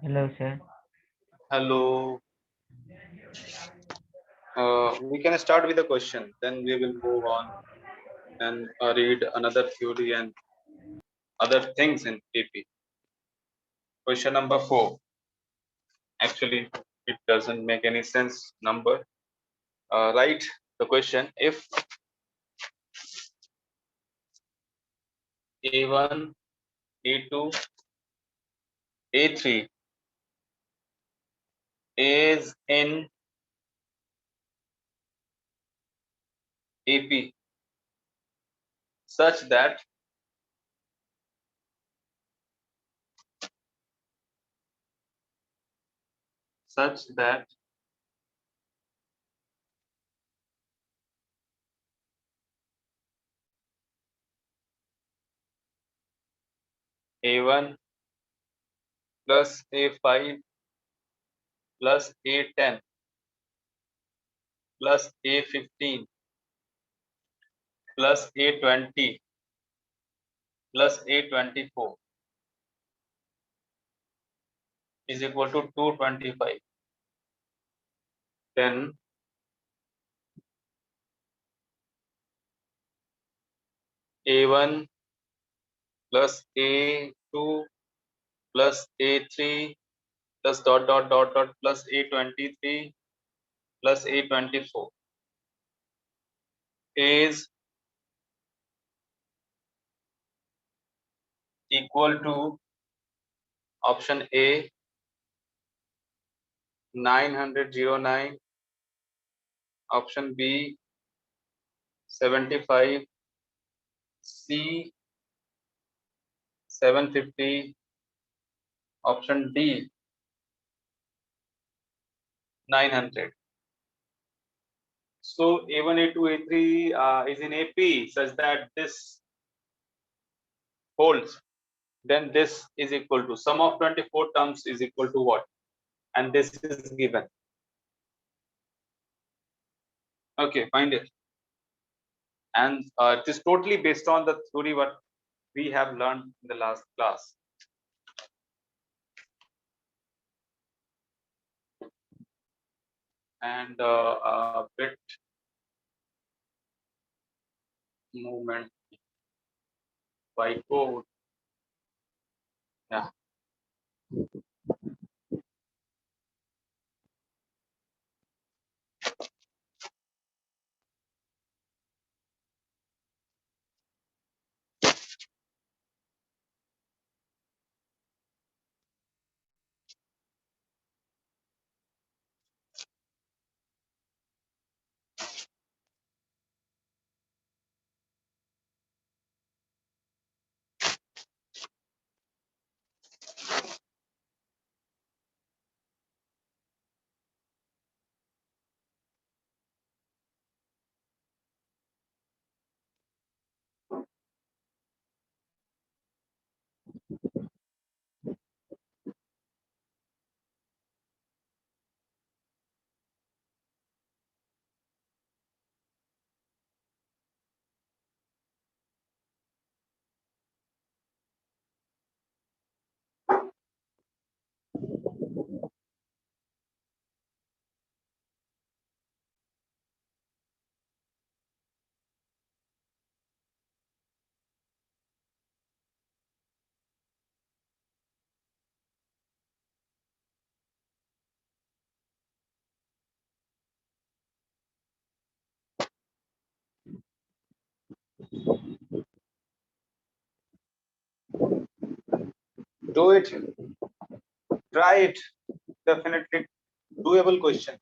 Hello, sir. Hello. We can start with a question, then we will move on and read another theory and other things in AP. Question number 4. Actually, it doesn't make any sense. Number. Write the question. If A1, A2, A3 is in AP such that such that A1 plus A5 plus A10 plus A15 plus A20 plus A24 is equal to 225. Then A1 plus A2 plus A3 plus dot plus A23 plus A24 is equal to option A 909, option B 75, C 750, option D 900. So A1, A2, A3 is in AP such that this holds. Then this is equal to sum of 24 terms is equal to what? And this is given. Okay, find it. And it is totally based on the theory what we have learned in the last class. And a bit movement by code. Yeah. Do it. Try it. Definitely doable question.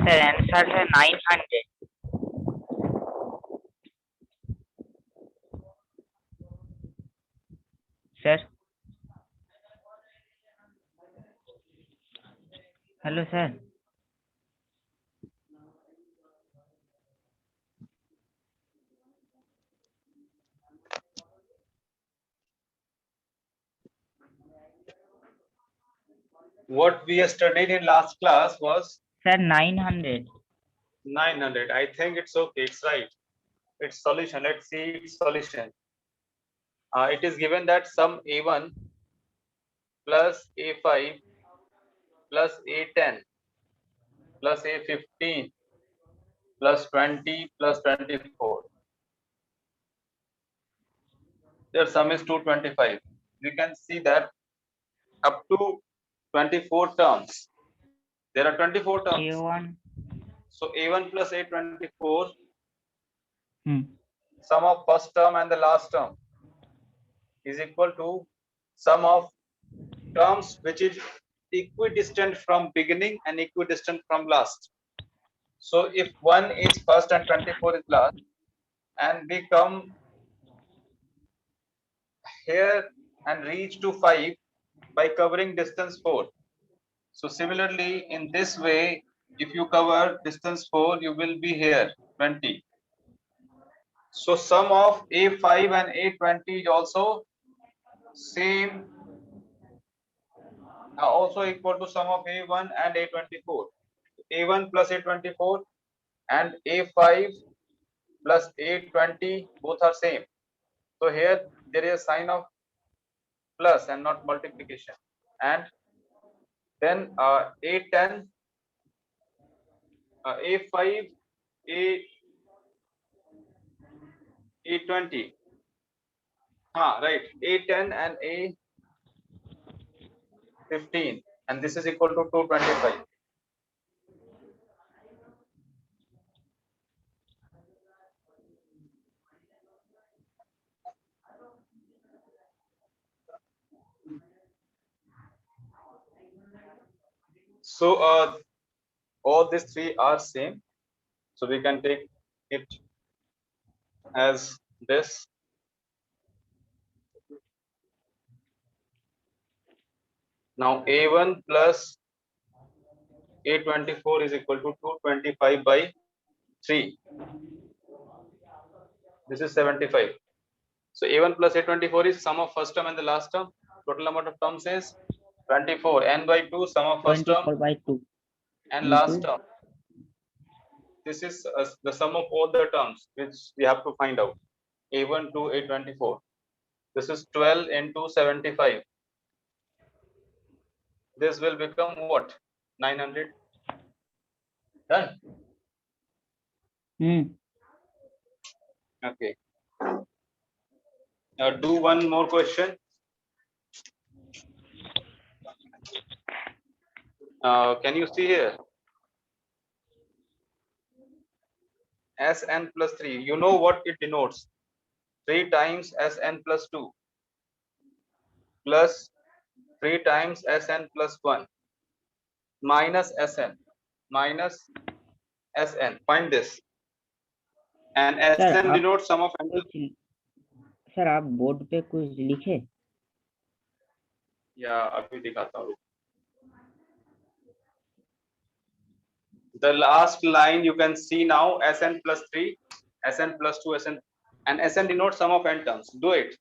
Sir answer है 900। Sir hello sir. What we studied in last class was sir 900। 900. I think it's okay. It's right. Its solution. Let's see its solution. It is given that sum A1 plus A5 plus A10 plus A15 plus 20 plus 24. Their sum is 225. We can see that up to 24 terms. There are 24 terms. A1 So A1 plus A24, hmm. sum of first term and the last term is equal to sum of terms which is equidistant from beginning and equidistant from last. So if 1 is first and 24 is last, and we come here and reach to 5 by covering distance 4. So similarly, in this way, if you cover distance 4, you will be here 20. So sum of A5 and A20 is also same, also equal to sum of A1 and A24. A1 plus A24 and A5 plus A20 both are same. So here there is a sign of plus and not multiplication. And then A10, A5, A20. Right. A10 and A15, and this is equal to 225. So all these three are same. So we can take it as this. Now A1 plus A24 is equal to 225 by 3. This is 75. So A1 plus A24 is sum of first term and the last term. Total amount of terms is 24. N by 2 sum of first term 24 by 2 and last into term. This is the sum of all the terms which we have to find out. A1 to A24. This is 12 into 75. This will become what? 900. Done. Okay. Now do one more question. Can you see here? Sn plus 3. You know what it denotes? 3 times Sn plus 2 plus 3 times Sn plus 1 minus Sn minus Sn. Find this. And sir Sn आप denotes sum of n. Sir आप board पे कुछ लिखे? या अभी दिखाता हूँ. The last line you can see now, Sn plus 3, Sn plus 2, Sn, and Sn denotes sum of n terms. Do it.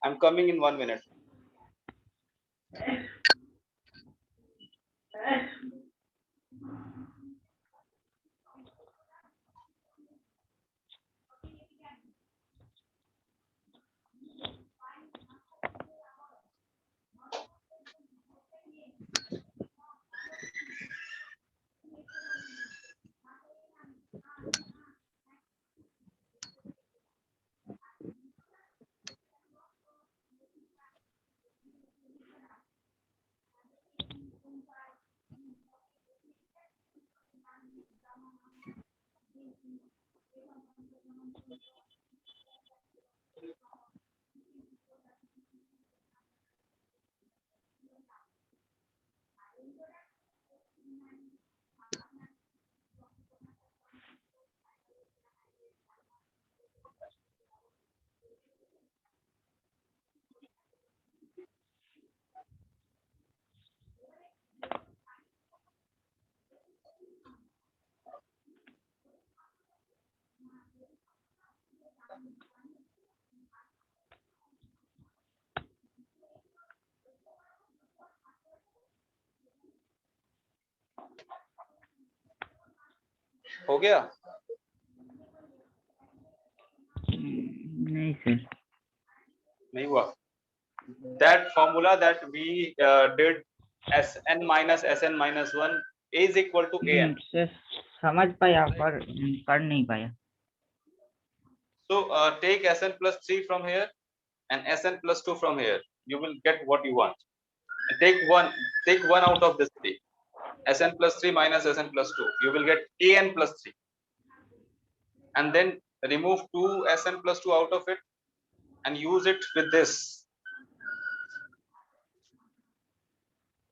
I'm coming in 1 minute. हो गया? नहीं सर, नहीं हुआ? That formula that we did Sn minus Sn minus 1 is equal to An. Sir समझ पाया पर कर नहीं पाया। So take Sn plus 3 from here and Sn plus 2 from here. You will get what you want. Take one out of this 3. Sn plus 3 minus Sn plus 2. You will get An plus 3. And then remove 2 Sn plus 2 out of it and use it with this.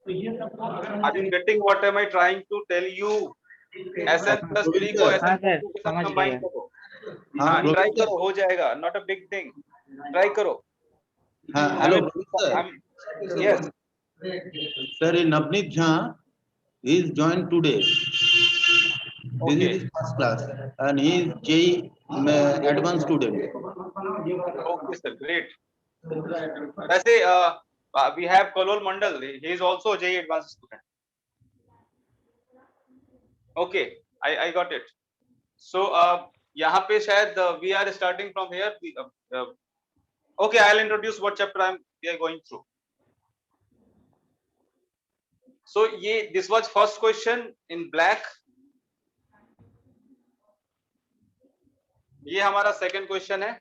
Are you getting what am I trying to tell you? Sn plus 3 को हाँ Sn plus sir 2 के साथ समझ combine गया। करो। हाँ हाँ try professor. करो, हो जाएगा, not a big thing, try करो। हाँ hello professor. Yes. Sir, in Navneet Jha, he is joined today. This is Okay. his first class, and he is JEE advanced student. Okay sir, great. वैसे we have Kolol Mandal, he is also JEE advanced student. Okay, I got it. So यहाँ पे शायद we are starting from here. Okay, I'll introduce what chapter we are going through. So this was first question in black. ये हमारा second question है।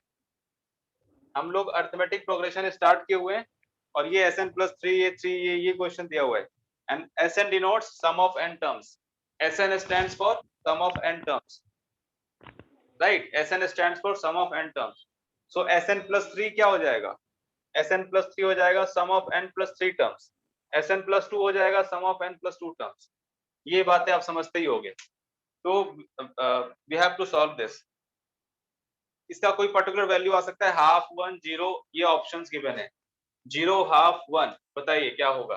हम लोग arithmetic progression start किए हुए हैं और ये Sn plus 3 ये क्वेश्चन दिया हुआ है। And Sn denotes sum of n terms. Sn stands for sum of n terms, right? Sn stands for sum of n terms. So Sn plus 3 क्या हो जाएगा? Sn plus 3 हो जाएगा sum of n plus 3 terms. Sn plus 2 हो जाएगा sum of n plus 2 terms. ये बातें आप समझते ही होंगे। तो we have to solve this. इसका कोई पर्टिकुलर वैल्यू आ सकता है, हाफ 1 0, ये ऑप्शंस गिवन है। 0 हाफ 1, बताइए क्या होगा?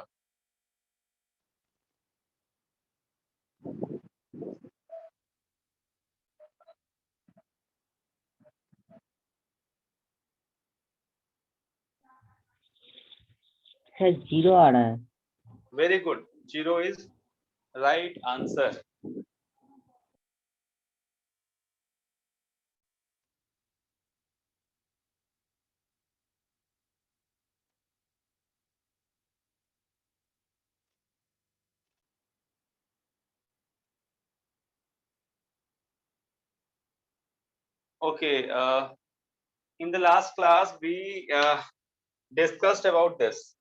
सर 0 आ रहा है। Very good, 0 is right answer. Okay, in the last class we discussed about this.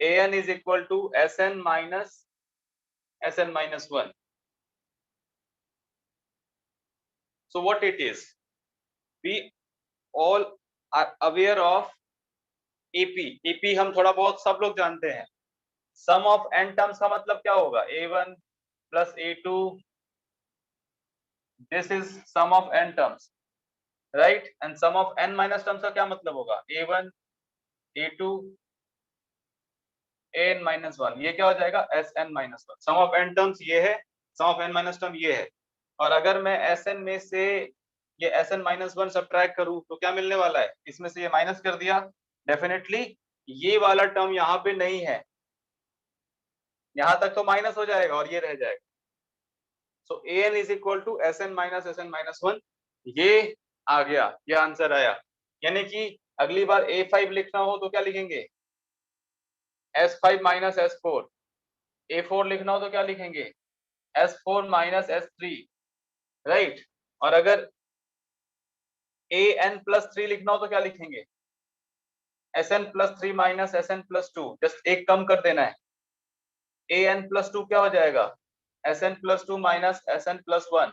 An is equal to Sn minus 1. So what it is? We all are aware of AP. AP हम थोड़ा बहुत सब लोग जानते हैं। Sum of n terms का मतलब क्या होगा? A1 plus A2. This is sum of n terms, right? And sum of n minus terms का क्या मतलब होगा? A1, A2, an minus 1. ये क्या हो जाएगा? Sn minus 1. Sum of n terms ये है, sum of n minus term ये है। और अगर मैं Sn में से ये Sn minus 1 सब्ट्रैक्ट करूं तो क्या मिलने वाला है? इसमें से ये माइनस कर दिया, डेफिनेटली ये वाला टर्म यहाँ पे नहीं है, यहाँ तक तो माइनस हो जाएगा और ये रह जाएगा। So an is equal to Sn minus 1. ये आ गया, ये आंसर आया। यानी कि अगली बार A5 लिखना हो तो क्या लिखेंगे? S5 minus S4. A4 लिखना हो तो क्या लिखेंगे? S4 minus S3, right? और अगर An plus 3 लिखना हो तो क्या लिखेंगे? Sn plus 3 minus Sn plus 2. Just एक कम कर देना है। An plus 2 क्या हो जाएगा? Sn plus 2 minus Sn plus 1.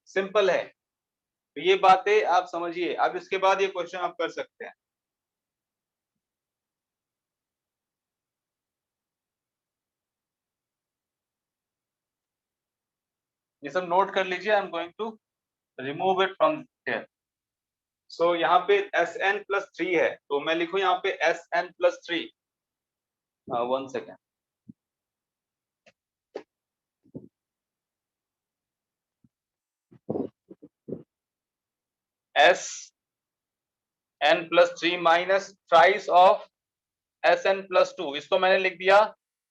Simple है। तो ये बातें आप समझिए। अब इसके बाद ये क्वेश्चन आप कर सकते हैं। ये सब नोट कर लीजिए। I am going to remove it from here. So यहाँ पे Sn plus 3 है तो मैं लिखूं यहाँ पे Sn plus 3। 1 second. Sn plus 3 minus ट्राइस of Sn plus 2। इसको मैंने लिख दिया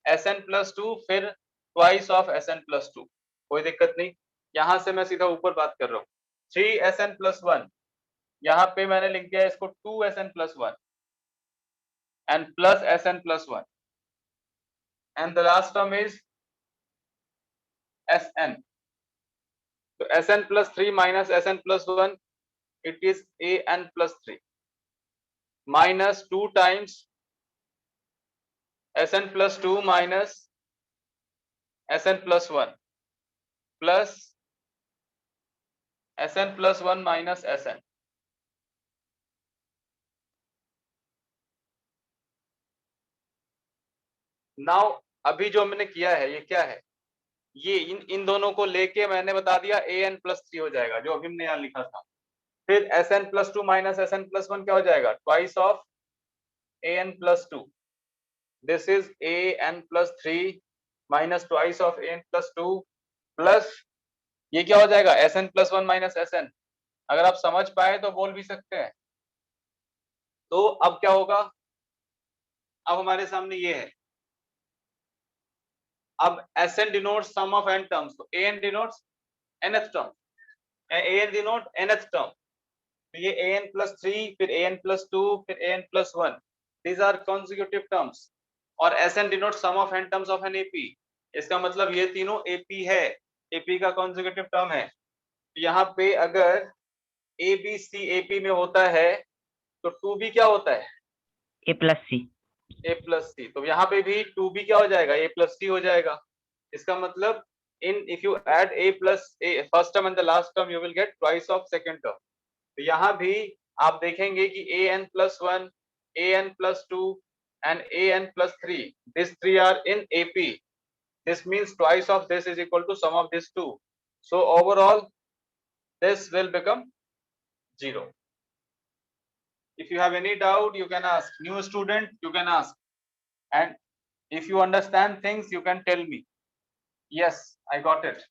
Sn plus 2 फिर ट्वाइस ऑफ Sn plus 2। कोई दिक्कत नहीं। यहां से मैं सीधा ऊपर बात कर रहा हूँ 3SN+1, यहाँ पे मैंने लिख दिया इसको 2SN+1 and plus SN+1 and the last term is SN. So SN+3 minus SN+1, it is AN+3 minus 2 times SN+2 minus SN+1 plus SN+1 minus SN. Now अभी जो मैंने किया है ये क्या है, ये इन दोनों को लेके मैंने बता दिया AN+3 हो जाएगा जो अभी हमने यहाँ लिखा था। फिर SN+2 माइनस SN+1 क्या हो जाएगा, twice of AN+2, this is AN+3 minus twice of AN+2 plus ये क्या हो जाएगा SN+1 माइनस SN। अगर आप समझ पाए तो बोल भी सकते हैं। तो अब क्या होगा, अब हमारे सामने ये है, अब SN denotes sum of n terms, तो AN denotes nth term, AN denote nth term, तो ये AN+3 फिर AN+2 फिर AN+1, these are consecutive terms, और SN denote sum of n terms of an AP, इसका मतलब ये तीनों AP है, AP का consecutive टर्म है। यहाँ पे अगर ABC AP में होता है तो 2B क्या होता है, A+C। A+C, तो यहाँ पे भी 2B क्या हो जाएगा, A+C हो जाएगा। इसका मतलब in if you add A plus A first term and the last term you will get twice of second term। तो यहाँ भी आप देखेंगे कि AN+1, AN+2 and AN+3, these three are in AP, this means twice of this is equal to sum of these two, so overall this will become 0. If you have any doubt you can ask, new student you can ask, and if you understand things you can tell me, yes I got it.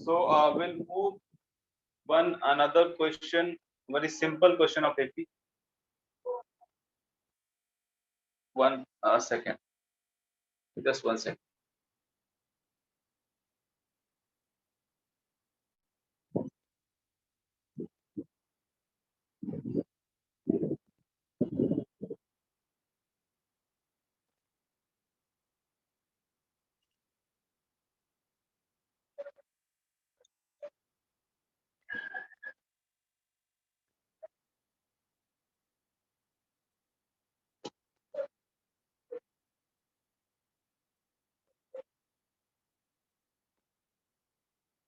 So we'll move one another question, very simple question of AP. One second, just 1 second.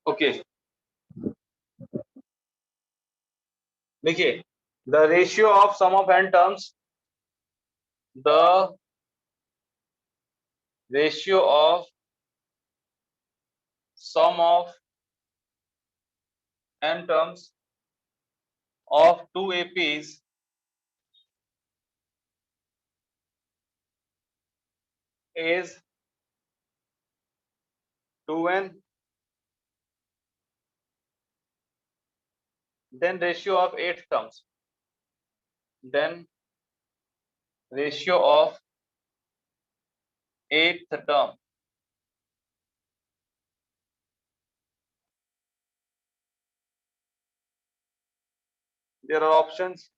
Okay, देखिए, the ratio of sum of n terms, the ratio of sum of n terms of two APs is 2n, then ratio of 8 terms, then ratio of 8th term. There are options.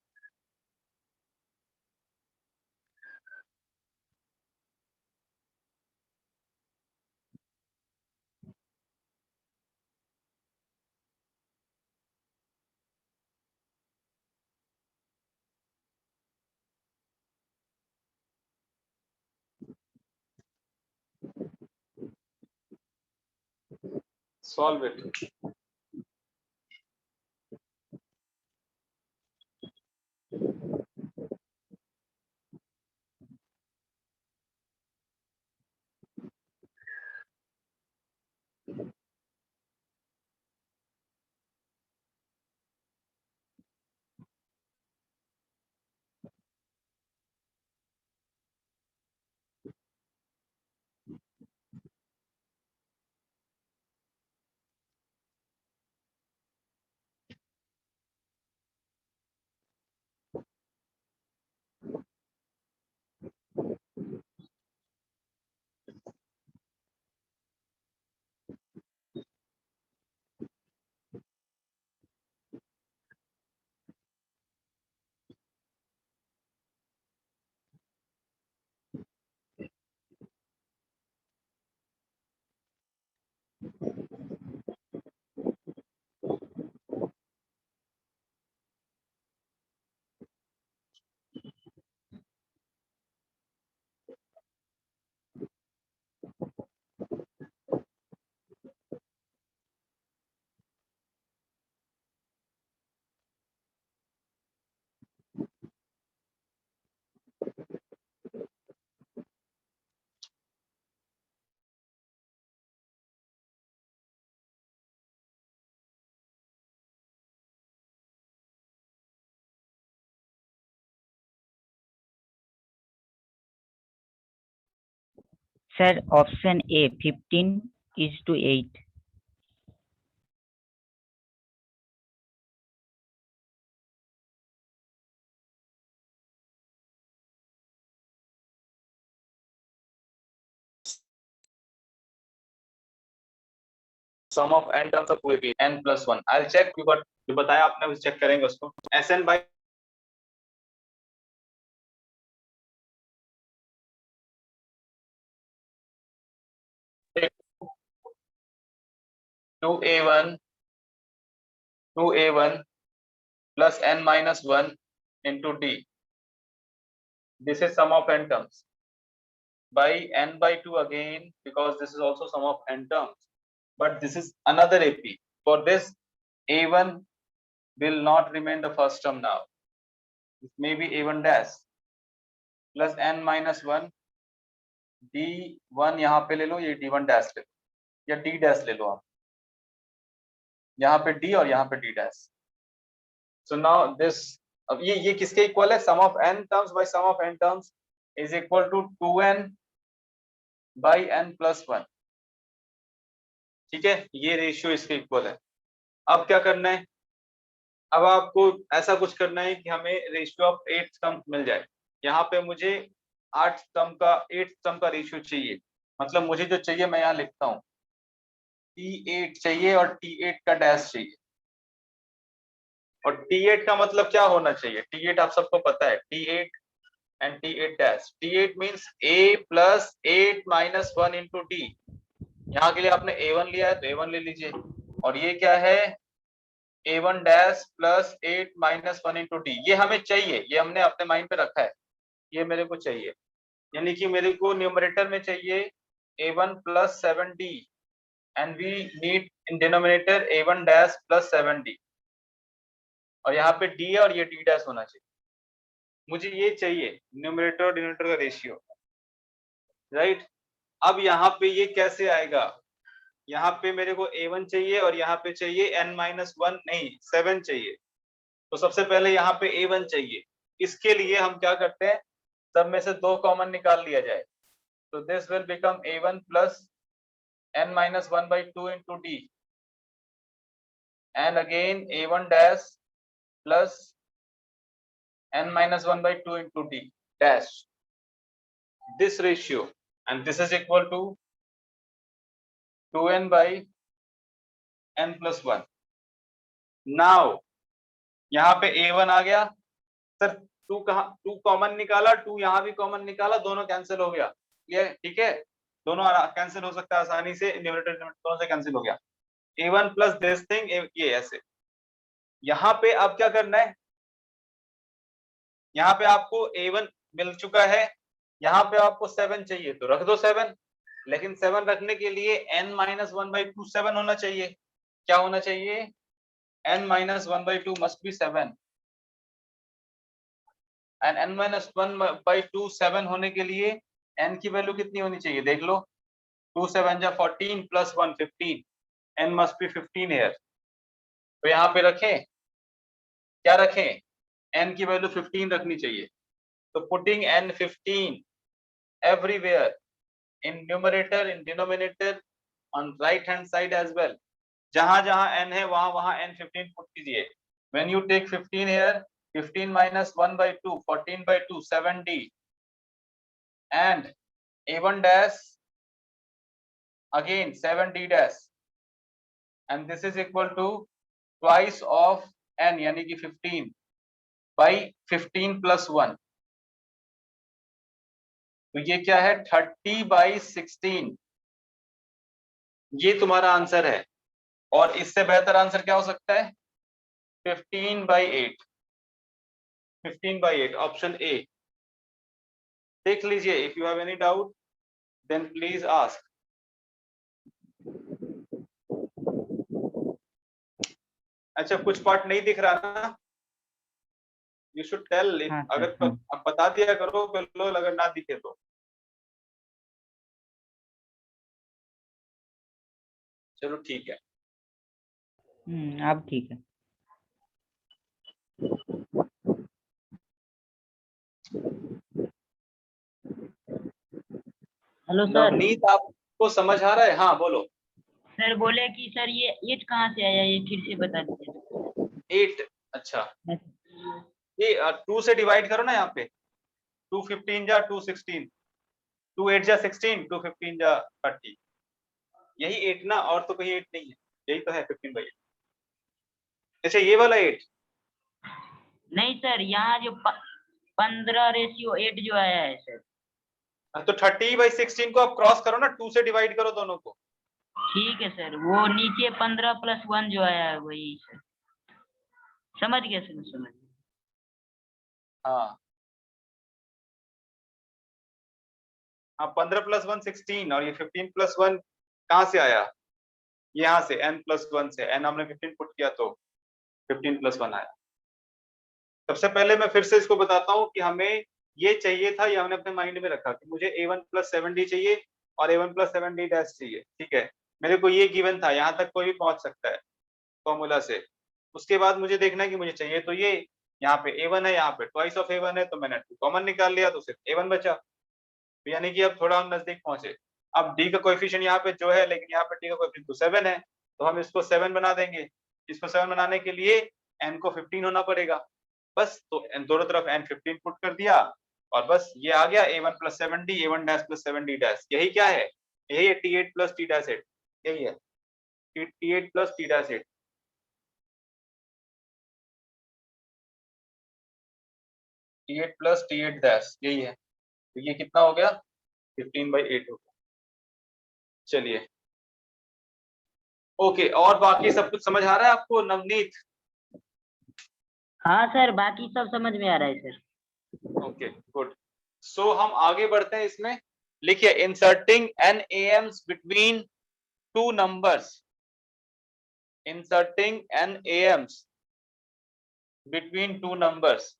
Solve it. Sir option A 15:8. Sum of n terms of 2ab n+1. I will check. जो बताया आपने उसे check करेंगे उसको. Sn by 2a1 plus n minus 1 into d. This is sum of n terms by n by 2 again, because this is also sum of n terms, but this is another AP. For this, a1 will not remain the first term now. It may be a1 dash plus n minus 1 d1. यहाँ पे ले लो, ये d1 dash ले लो, या d dash ले लो आप. यहाँ पे d और यहाँ पे d dash. So now this, अब ये किसके इक्वल है? Sum of n terms by sum of n terms is equal to 2n by n plus 1. ठीक है, ये रेशियो इसके इक्वल है. अब क्या करना है? अब आपको ऐसा कुछ करना है कि हमें रेशियो ऑफ 8 टर्म मिल जाए. यहाँ पे मुझे 8 टर्म का रेशियो चाहिए. मतलब मुझे जो चाहिए मैं यहाँ लिखता हूँ, T8 चाहिए और T8 का डैश चाहिए. और T8 का मतलब क्या होना चाहिए? T8 आप सबको पता है, T8 and T8 dash. T8 means A plus 8 minus 1 into D. यहाँ के लिए आपने A1 लिया है तो A1 ले लीजिए. और ये क्या है? A1 dash plus 8 minus 1 into D. ये हमें चाहिए, ये हमने अपने माइंड पे रखा है, ये मेरे को चाहिए. यानी कि मेरे को न्यूमरेटर में चाहिए A1 plus 7D and we need in denominator A1 dash plus 7D. और यहाँ पे D है और ये D dash होना चाहिए. मुझे ये चाहिए न्यूमरेटर और डिनोमिनेटर का रेशियो, राइट. अब यहाँ पे ये कैसे आएगा? यहाँ पे मेरे को a1 चाहिए और यहाँ पे चाहिए n-1 नहीं 7 चाहिए. तो सबसे पहले यहाँ पे a1 चाहिए. इसके लिए हम क्या करते हैं, सब में से 2 कॉमन निकाल लिया जाए. तो this will become a1 plus n-1 by 2 into d and again a1 dash plus n-1 by 2 into d dash. This ratio, and this is equal to 2n by n plus 1. Now यहाँ पे a1 आ गया. Sir 2 कहाँ, 2 common निकाला, 2 यहाँ भी common निकाला, दोनों cancel हो गया. ये ठीक है, दोनों कैंसिल हो सकता है आसानी से, न्यूमरेटर दोनों से कैंसिल हो गया. a1 प्लस दिस थिंग, ये ऐसे. यहाँ पे अब क्या करना है? यहाँ पे आपको a1 मिल चुका है, यहाँ पे आपको 7 चाहिए तो रख दो 7. लेकिन 7 रखने के लिए n-1 by 2 7 होना चाहिए. क्या होना चाहिए? n-1 by 2 must be 7. and n-1 by 2 7 होने के लिए n की वैल्यू कितनी होनी चाहिए? देख लो, 2 7 जा 14 plus 1 15. n must be 15 here. तो यहाँ पे रखें, क्या रखें? n की वैल्यू 15 रखनी चाहिए. तो putting n 15 everywhere in numerator, in denominator, on right hand side as well. जहां जहां n है वहां वहां n 15 पुट कीजिए. When you take 15 here, 15 minus 1 by 2, 14 by 2, 7d and a1 dash again 7d dash, and this is equal to twice of n यानी कि 15 by 15 plus 1. तो ये क्या है? 30 by 16. ये तुम्हारा आंसर है. और इससे बेहतर आंसर क्या हो सकता है? 15 by 8. 15 by 8, option A. देख लीजिए. If you have any doubt then please ask. अच्छा, कुछ पार्ट नहीं दिख रहा ना? You should tell. अगर आप बता दिया करो बिल्कुल, अगर ना दिखे तो. चलो ठीक है. अब ठीक है. Hello sir. नवनीत आपको समझ आ रहा है? हाँ बोलो। सर बोले कि सर ये 8 कहाँ से आया, ये फिर से बता दीजिए। 8? अच्छा, ये 2 से डिवाइड करो ना यहाँ पे। 2 15 जा 2 16, 2 8 जा 16, 2 15 जा 30, यही 8 ना, और तो कोई 8 नहीं है, यही तो है 15/8। अच्छा ये वाला 8? नहीं सर, यहाँ जो 15:8 जो आया है सर। तो 30/16 को आप क्रॉस करो ना, 2 से डिवाइड करो दोनों को। ठीक है सर, वो नीचे 15 + 1 जो आया है वही सर। समझ गया सर, समझ गया। हाँ हाँ, 15 + 1 16, और ये 15 + 1 कहाँ से आया? यहाँ से n + 1 से, n हमने 15 पुट किया तो 15 + 1 आया। सबसे पहले मैं फिर से इसको बताता हूँ कि हमें ये चाहिए था, ये हमने अपने माइंड में रखा कि मुझे a1 + 7d चाहिए और a1 + 7d डैश चाहिए, ठीक है। मेरे को ये गिवन था, यहाँ तक कोई भी पहुंच सकता है फॉर्मूला से। उसके बाद मुझे देखना है कि मुझे चाहिए तो ये, यहाँ पे a1 है, यहाँ पे ट्वाइस ऑफ a1 है, तो मैंने 2 कॉमन निकाल लिया तो सिर्फ a1 बचा। तो यानी कि अब थोड़ा हम नजदीक पहुंचे। अब d का कोएफिशिएंट यहाँ पे जो है, लेकिन यहाँ पे d का कोएफिशिएंट तो 7 है, तो हम इसको 7 बना देंगे। इसको 7 बनाने के लिए n को 15 होना पड़ेगा, बस। तो दोनों तरफ n 15 पुट कर दिया, और बस ये आ गया a1 + 7d, a1 dash + 7d dash. यही क्या है? यही है t8 + t डैश 8, यही है t8 + t dash 8। t8 + t8 dash यही है। तो ये कितना हो गया? 15/8 हो गया। चलिए ओके, और बाकी सब कुछ समझ आ रहा है आपको नवनीत? हाँ सर, बाकी सब समझ में आ रहा है सर। Okay good. सो हम आगे बढ़ते हैं इसमें। लिखिए, inserting n AMs between two numbers. Inserting n AMs between two numbers.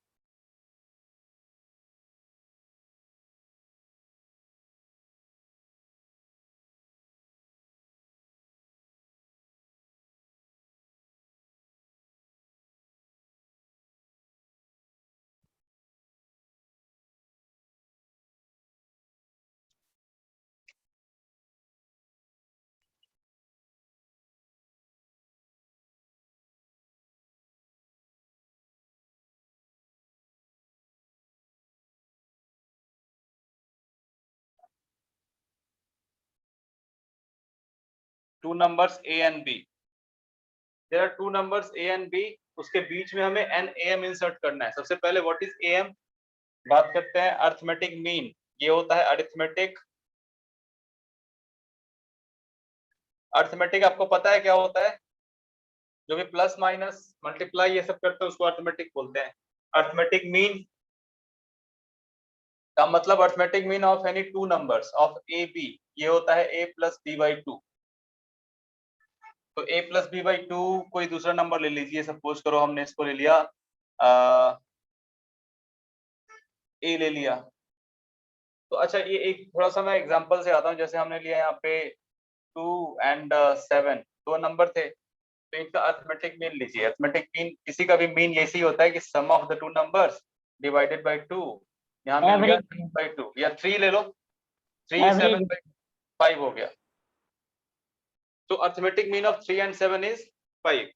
Two numbers a and b। There are two numbers a and b, उसके बीच में हमें n AM इंसर्ट करना है। सबसे पहले व्हाट इज AM? बात करते हैं अरिथमेटिक मीन। ये होता है अरिथमेटिक। अरिथमेटिक आपको पता है क्या होता है? जो भी प्लस माइनस मल्टीप्लाई ये सब करते हैं उसको अरिथमेटिक बोलते हैं। अरिथमेटिक मीन का मतलब arithmetic mean of any two numbers of a b, ये होता है a + b/2। तो a + b/2 कोई दूसरा नंबर ले लीजिए, सपोज करो हमने इसको ले लिया a ले लिया। तो अच्छा, ये एक थोड़ा सा मैं एग्जांपल से आता हूँ। जैसे हमने लिया यहाँ पे 2 and 7, दो नंबर थे, तो इनका अरिथमेटिक मीन लीजिए। अरिथमेटिक मीन किसी का भी मीन ऐसे ही होता है कि sum of the two numbers divided by 2। यहाँ मिल गया एवरेज। 3/2, या 3 ले लो, 3 एवरेज। 7/5 हो गया। तो arithmetic mean of 3 and 7 is 5.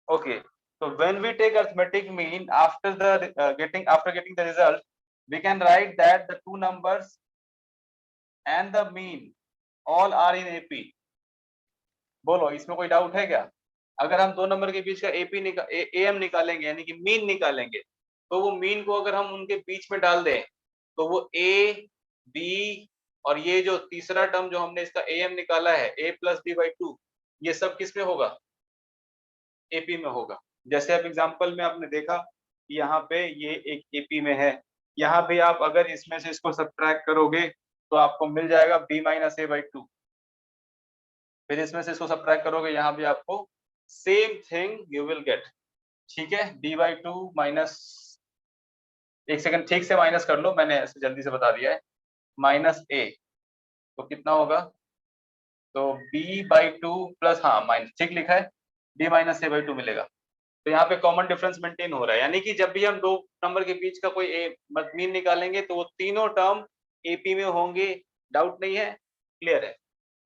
Okay, so when we take arithmetic mean after the getting the result, we can write that the two numbers and the mean all are in AP। बोलो, इसमें कोई doubt है क्या? अगर हम दो number के बीच का AM निकालेंगे, यानी कि मीन निकालेंगे, तो वो मीन को अगर हम उनके बीच में डाल दें तो वो A, B और ये जो तीसरा टर्म जो हमने इसका AM निकाला है a + b/2, ये सब किस में होगा? AP में होगा। जैसे अब एग्जांपल में आपने देखा कि यहाँ पे ये एक AP में है, यहाँ भी आप अगर इसमें से इसको सब्ट्रैक्ट करोगे तो आपको मिल जाएगा b - a/2। फिर इसमें से इसको सब्ट्रैक्ट करोगे, यहाँ भी आपको same thing you will get. ठीक है, b/2 माइनस, एक सेकंड ठीक से माइनस कर लो, मैंने ऐसे जल्दी से बता दिया है, -a, तो कितना होगा? तो b/2 प्लस, हाँ माइनस ठीक लिखा है, b - a/2 मिलेगा। तो यहाँ पे कॉमन डिफरेंस मेंटेन हो रहा है, यानी कि जब भी हम दो नंबर के बीच का कोई मीन निकालेंगे तो वो तीनों टर्म AP में होंगे, डाउट नहीं है, क्लियर है।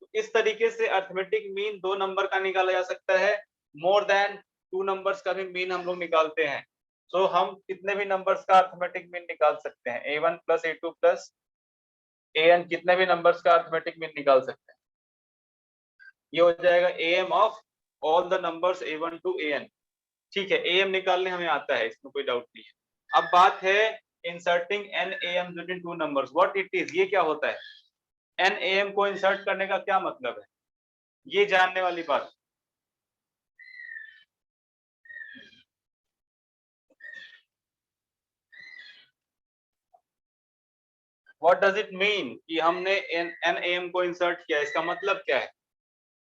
तो इस तरीके से अर्थमेटिक मीन 2 नंबर का निकाला जा सकता है, मोर देन 2 नंबर्स का भी मीन हम लोग निकालते हैं। सो हम कितने भी नंबर्स का अर्थमेटिक मीन निकाल सकते हैं, a1 plus a2 plus an, कितने भी नंबर्स का अर्थमेटिक मीन निकाल सकते हैं। ये हो जाएगा am of all the numbers a1 to an। ठीक है, am निकालने हमें आता है, इसमें कोई डाउट नहीं है। अब बात है inserting n am between two numbers, what it is, ये क्या होता है, n am को इंसर्ट करने का क्या मतलब है, ये जानने वाली बात। व्हाट डज इट मीन कि हमने n am को इंसर्ट किया, इसका मतलब क्या है,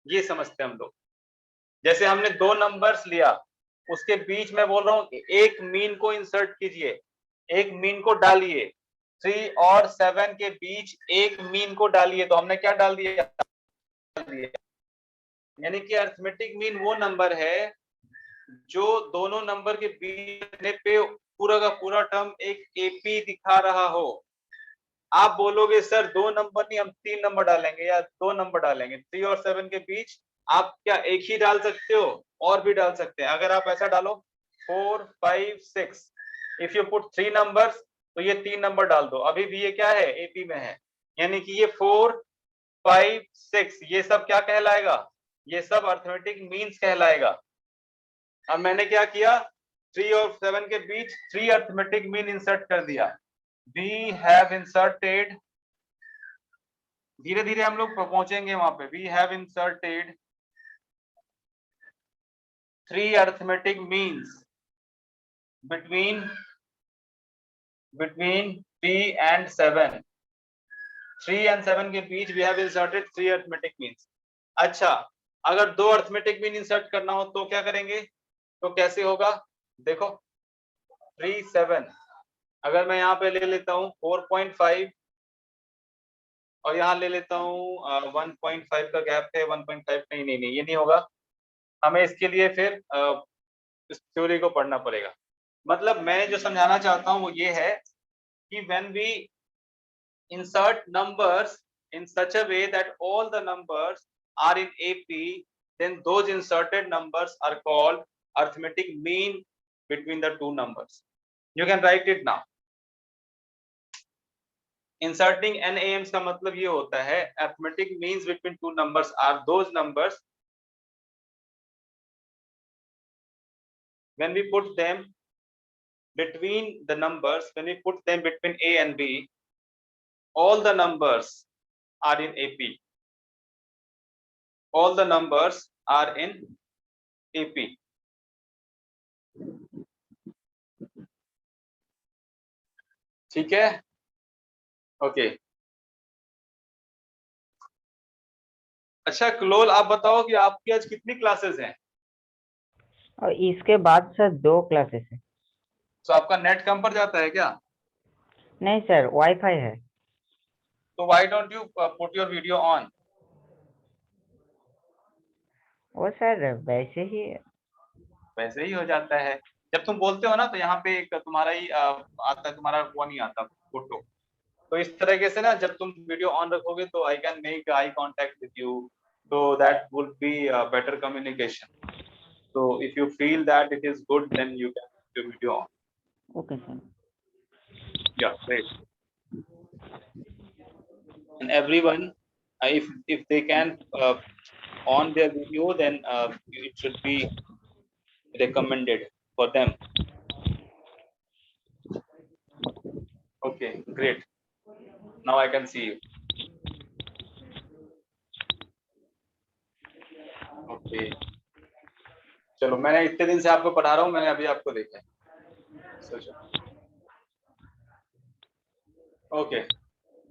ये समझते हैं हम लोग। जैसे हमने 2 नंबर्स लिया, उसके बीच में बोल रहा हूं कि एक मीन को इंसर्ट कीजिए, एक मीन को डालिए, 3 और 7 के बीच एक मीन को डालिए, तो हमने क्या डाल दिया, यानी कि अर्थमेटिक मीन वो नंबर है जो दोनों नंबर के बीच में पे पूरा का पूरा टर्म एक एपी दिखा रहा हो। आप बोलोगे सर 2 नंबर नहीं, हम 3 नंबर डालेंगे या 2 नंबर डालेंगे, 3 और 7 के बीच आप क्या एक ही डाल सकते हो, और भी डाल सकते हैं। अगर आप ऐसा डालो 4 5 6, इफ यू पुट 3 नंबर्स, तो ये 3 नंबर डाल दो, अभी भी ये क्या है, एपी में है, यानी कि ये 4 5 6 ये सब क्या कहलाएगा, ये सब अर्थमेटिक मीन्स कहलाएगा। अब मैंने क्या किया, 3 और 7 के बीच 3 अर्थमेटिक मीन इंसर्ट कर दिया। We have inserted, धीरे धीरे हम लोग पहुंचेंगे वहां पे, we have inserted 3 arithmetic means between 3 and 7, 3 and 7 के बीच we have inserted 3 arithmetic means। अच्छा, अगर 2 arithmetic mean इंसर्ट करना हो तो क्या करेंगे, तो कैसे होगा, देखो 3 7, अगर मैं यहाँ पे ले लेता हूँ 4.5 और यहाँ ले लेता हूँ 1.5 का गैप है, 1.5 नहीं नहीं नहीं, ये नहीं होगा, हमें इसके लिए फिर इस थ्योरी को पढ़ना पड़ेगा। मतलब मैं जो समझाना चाहता हूँ वो ये है कि when we insert numbers in such a way that all the numbers are in AP, then those inserted numbers are called arithmetic mean between the two numbers. You can write it now. Inserting NAMs का मतलब ये होता है arithmetic means between two numbers are those numbers when we put them between the numbers, when we put them between A and B, all the numbers are in AP. All the numbers are in AP. ठीक है, okay. अच्छा कलोल, आप बताओ कि आपकी आज कितनी classes हैं? और इसके बाद सर 2 क्लासेस है। तो आपका नेट कम पर जाता है क्या? नहीं सर, वाईफाई है। तो why don't you put your video on? वो सर वैसे ही हो जाता है, जब तुम बोलते हो ना तो यहाँ पे एक तुम्हारा ही आता है, तुम्हारा वो नहीं आता फोटो। तो इस तरीके से ना जब तुम वीडियो ऑन रखोगे तो I can make eye contact with you, so that would be a better communication. So if you feel that it is good, then you can put your video on. Okay sir. Yeah, great. And everyone, if they can on their video, then it should be recommended for them. Okay, great. Now I can see you. Okay. चलो, मैंने इतने दिन से आपको पढ़ा रहा हूँ, मैंने अभी आपको देखा है। सोचो। Okay,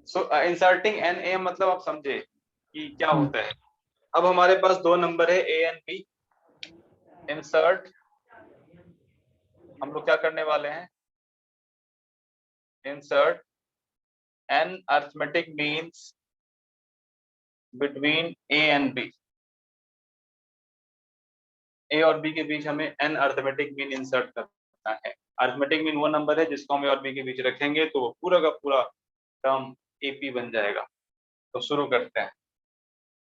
so inserting n a मतलब आप समझे कि क्या होता है। अब हमारे पास 2 नंबर है ए एंड बी। इंसर्ट हम लोग क्या करने वाले हैं, insert an arithmetic means between a and b. A और बी के बीच हमें एन अरिथमेटिक मीन इंसर्ट करना है। अरिथमेटिक मीन वो नंबर है जिसको हम ए और बी के बीच रखेंगे तो पूरा का पूरा टर्म एपी बन जाएगा। तो शुरू करते हैं।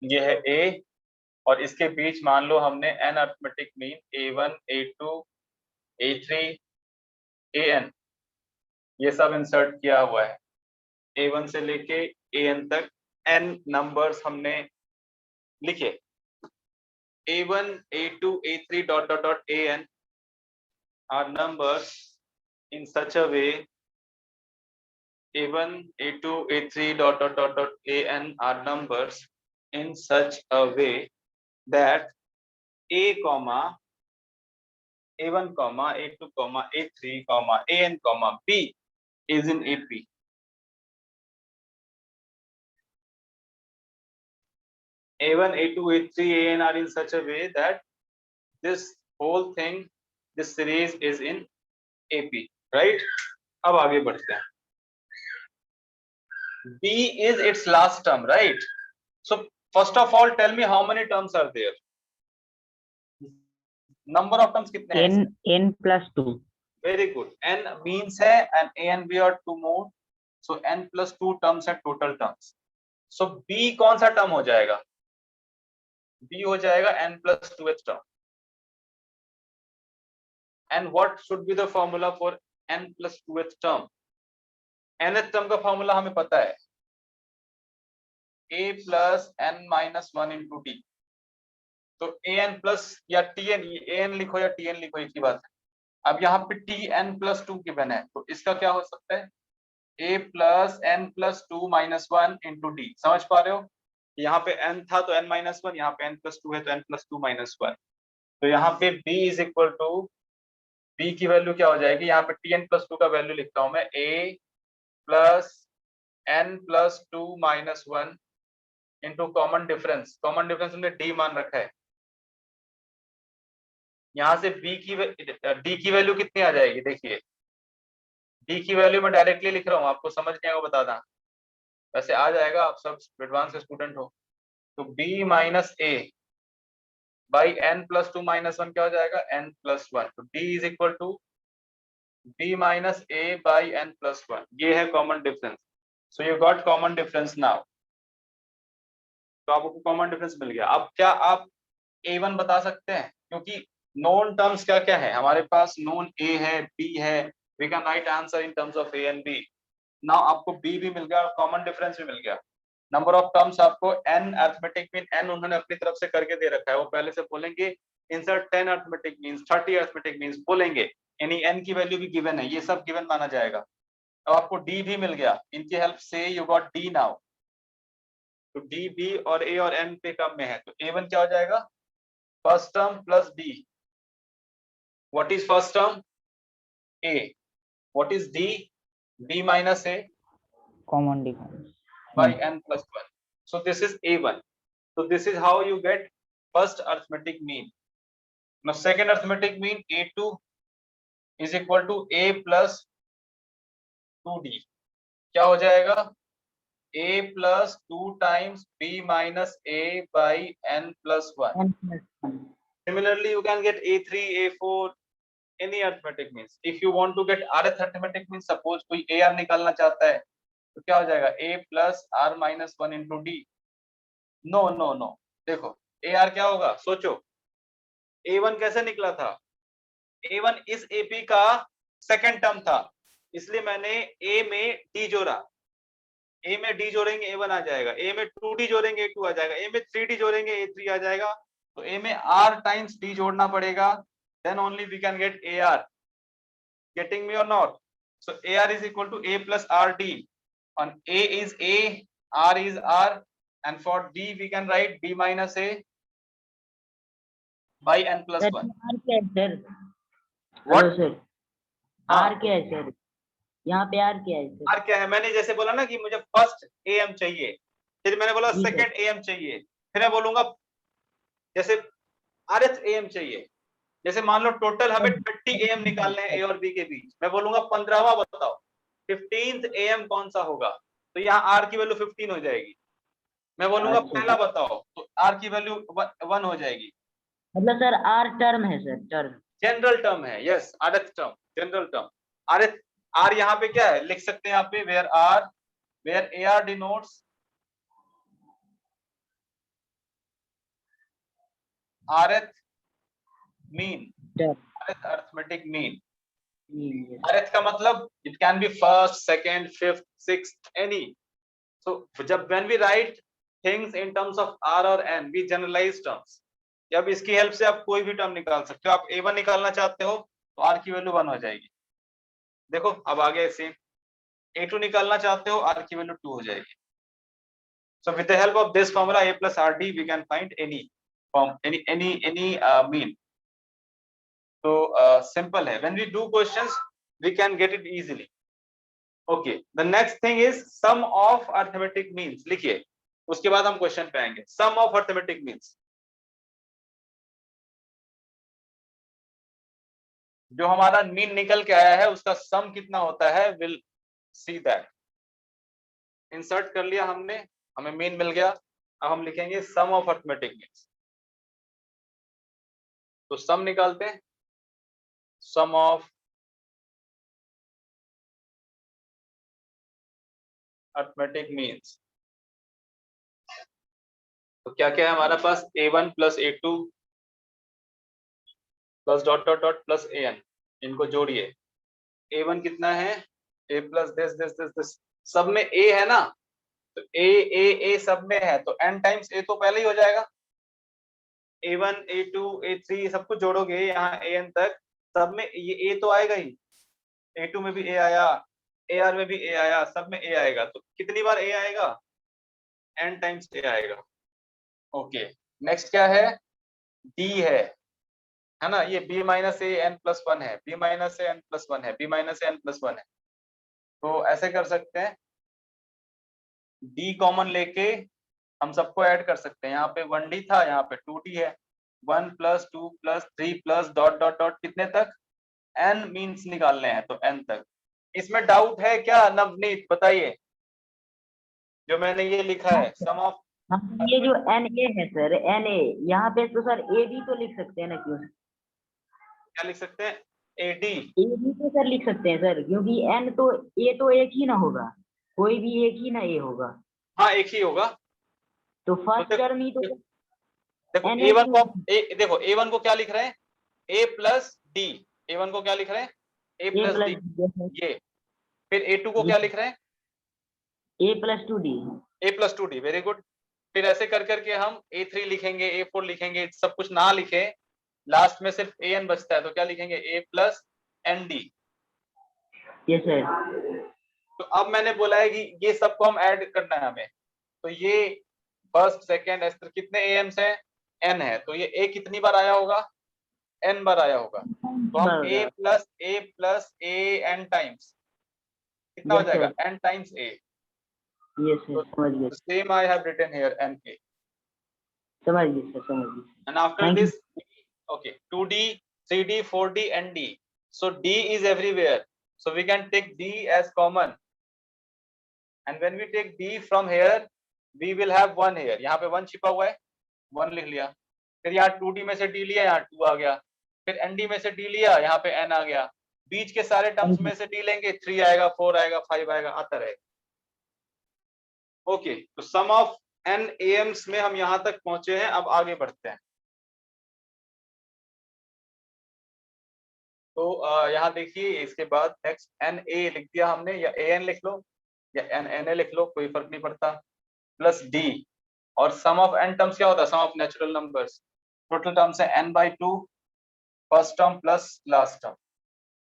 ये है ए और इसके बीच मान लो हमने n arithmetic mean A1, A2, A3, AN ये सब इंसर्ट किया हुआ है। A1 से लेके AN तक n नंबर्स हमने लिखे। A1, A2, A3 dot dot dot AN are numbers in such a way. A1, A2, A3 dot dot dot dot AN are numbers in such a way that A comma A1 comma A2 comma A3 comma AN comma B is in AP. A1, A2, A3, AN are in such a way that this whole thing, this series is in AP, right? अब आगे बढ़ते हैं। B is its last term, right? So first of all, tell me how many terms are there? Number of terms कितने हैं? n plus 2. Very good. N means है and A and B are two more. So n plus 2 terms है total terms. So B कौन सा term हो जाएगा? B हो जाएगा n plus 2th term. And what should be the formula for n plus 2th term? nth term का formula हमें पता है, a plus n minus 1 into t. तो an plus या tn, an लिखो या tn लिखो, एक ही बात है। अब यहाँ पे tn plus 2 गिवन है, तो इसका क्या हो सकता है? a plus n plus 2 minus 1 into d. समझ पा रहे हो? यहाँ पे n था तो n minus 1, यहाँ पे n plus 2 है तो n plus 2 minus 1. तो यहाँ पे b is equal to, b की वैल्यू क्या हो जाएगी? यहाँ पे tn plus 2 का वैल्यू लिखता हूं मैं, a plus n plus 2 minus 1 into common difference हमने d मान रखा है। यहाँ से d की वैल्यू कितनी आ जाएगी? देखिए d की वैल्यू मैं डायरेक्टली लिख रहा हूँ, आपको समझ नहीं आएगा बता दा, वैसे आ जाएगा, आप सब एडवांस स्टूडेंट हो। तो b minus a by n plus 2 minus 1 क्या हो जाएगा? n plus 1. तो d is equal to b minus a by n plus 1. ये है common difference. So you got common difference now. तो आपको कॉमन डिफरेंस मिल गया। अब क्या आप a1 बता सकते हैं? क्योंकि नोन टर्म्स क्या क्या है हमारे पास? नोन a है, b है, we can write answer in terms of a and b। Now आपको b भी मिल गया और कॉमन डिफरेंस भी मिल गया। नंबर ऑफ टर्म्स आपको n अर्थमेटिक मीन n उन्होंने अपनी तरफ से करके दे रखा है, वो पहले से बोलेंगे insert 10 arithmetic means, 30 arithmetic means बोलेंगे, यानी n की वैल्यू भी गिवन है, ये सब गिवन माना जाएगा। अब आपको d भी मिल गया, इनकी हेल्प से यू गॉट d नाउ। तो d, b और a और n पे कम में है, तो a1 क्या हो जाएगा? First term plus d। What is first term? a। What is d? b minus a Common difference. by n plus 1. So this is a1. So this is how you get first arithmetic mean. Now second arithmetic mean, a2 is equal to a plus 2d. क्या हो जाएगा? a plus 2 times b minus a by n plus 1. n plus 1. Similarly, you can get a3, a4, any arithmetic means. If you want to get rth arithmetic means, suppose कोई ar निकालना चाहता है, तो क्या हो जाएगा? a plus r minus 1 into d. No no no, देखो ar क्या होगा? सोचो, a1 कैसे निकला था? a1 इस ap का सेकंड टर्म था, इसलिए मैंने a में d जोड़ा। a में d जोड़ेंगे a1 आ जाएगा, a में 2d जोड़ेंगे a2 आ जाएगा, a में 3d जोड़ेंगे a3 आ जाएगा। तो a में r टाइम्स d जोड़ना पड़ेगा, then only we can get ar. Getting me or not? So ar is equal to a plus rd. On a is a, r is r, and for d we can write b minus a by n plus 1. r क्या है sir? What? Hello sir, हाँ। r क्या है sir? यहाँ पे r क्या है sir? r क्या है? मैंने जैसे बोला ना कि मुझे फर्स्ट am चाहिए, फिर मैंने बोला ठीक है। सेकंड am चाहिए, फिर मैं बोलूंगा जैसे rth am चाहिए। जैसे मान लो टोटल हमें 30 am निकालने हैं a और b के बीच, मैं बोलूंगा 15वां बताओ, 15th am कौन सा होगा? तो यहाँ r की वैल्यू 15 हो जाएगी। मैं बोलूंगा अच्छा। पहला बताओ, तो r की वैल्यू 1 हो जाएगी। मतलब सर r टर्म है सर, टर्म। जनरल टर्म है, yes, rth term, general term. r यहाँ पे क्या है? लिख सकते हैं यहाँ पे where ar denotes rth mean, Sir. rth arithmetic mean. Yes. rth का मतलब it can be first, second, fifth, sixth, any. So जब when we write things in terms of r और n, we generalize terms. जब इसकी help से आप कोई भी टर्म निकाल सकते हो. आप a1 निकालना चाहते हो तो r की वैल्यू 1 हो जाएगी. देखो अब आगे सेम. a2 निकालना चाहते हो, r की वैल्यू 2 हो जाएगी. So with the help of this formula a plus rd, we can find any form, any mean. So simple है. When we do questions, we can get it easily. Okay. The next thing is sum of arithmetic means. लिखिए. उसके बाद हम question पे आएंगे. Sum of arithmetic means. जो हमारा mean निकल के आया है उसका सम कितना होता है, विल सी दैट. इंसर्ट कर लिया हमने, हमें मीन मिल गया. अब हम लिखेंगे सम ऑफ अरिथमेटिक मीन्स. तो सम निकालते हैं. Sum of arithmetic means. तो क्या क्या है हमारा पास, a1 plus a2 plus dot dot dot plus an. इनको जोड़िए. a1 कितना है, a प्लस दिस. सब में a है ना, तो a सब में है, तो n टाइम्स a तो पहले ही हो जाएगा. a1 a2 a3 सब कुछ जोड़ोगे यहाँ an तक, सब में ये a तो आएगा ही. a2 में भी a आया, ar में भी a आया, सब में a आएगा. तो कितनी बार a आएगा, n टाइम्स a आएगा. ओके. नेक्स्ट क्या है, d है ना. ये b minus a n plus 1 है, b minus a n plus 1 है, b minus a n plus 1 है. तो ऐसे कर सकते हैं, d कॉमन लेके हम सबको ऐड कर सकते हैं. यहाँ पे 1d था, यहाँ पे 2d है. 1 plus 2 plus 3 plus dot dot dot कितने तक, n मीन्स निकालने हैं तो n तक. इसमें डाउट है क्या नवनीत, बताइए. जो मैंने ये लिखा है सम ऑफ, हम ये जो NA है सर, NA यहाँ पे तो सर AB तो लिख सकते हैं ना, क्यों क्या लिख सकते हैं, ad. AB तो सर लिख सकते हैं सर, क्योंकि N तो A तो एक ही ना होगा, कोई भी एक ही ना A होगा. हाँ एक ही होगा. तो फर्स्ट देखो- टर्म ही तो देखो NA a1 को देखो a1 को क्या लिख रहे हैं, a प्लस d. a1 को क्या लिख रहे हैं, a A plus plus d. ये फिर a2 को क्या लिख रहे हैं, A plus 2D. a plus 2d. Very good. फिर ऐसे कर करके हम a3 लिखेंगे, a4 लिखेंगे. सब कुछ ना लिखे, लास्ट में सिर्फ an बचता है, तो क्या लिखेंगे, a plus nd. Yes sir. तो अब मैंने बोला है कि ये सबको हम ऐड करना है हमें. तो ये फर्स्ट सेकेंड ऐसे कितने एम्स है, n है. तो ये a कितनी बार आया होगा, n बार आया होगा. तो हम a plus a n times कितना हो Yes, जाएगा, sir. n times a. Yes sir, समझ गए same I have written here n a. समझ गए सर, समझ गए. And after Thank you. this, okay, 2d, 3d, 4d, and d. So d is everywhere. So we can take d as common. And when we take d from here, we will have 1 here. यहाँ पे 1 छिपा हुआ है, 1 लिख लिया. फिर यहाँ 2d में से d लिया, यहाँ 2 आ गया. फिर nd में से d लिया, यहाँ पे n आ गया. बीच के सारे टर्म्स में से d लेंगे, 3 आएगा, 4 आएगा, 5 आएगा, आता रहेगा. ओके. तो सम ऑफ n एम्स में हम यहाँ तक पहुंचे हैं. अब आगे बढ़ते हैं. तो यहाँ देखिए, इसके बाद नेक्स्ट NA लिख दिया हमने, या AN लिख लो या NA लिख लो, कोई फर्क नहीं पड़ता. Plus D. और सम ऑफ n टर्म्स क्या होता है, sum of natural numbers. Total terms है n/2, first term plus last term.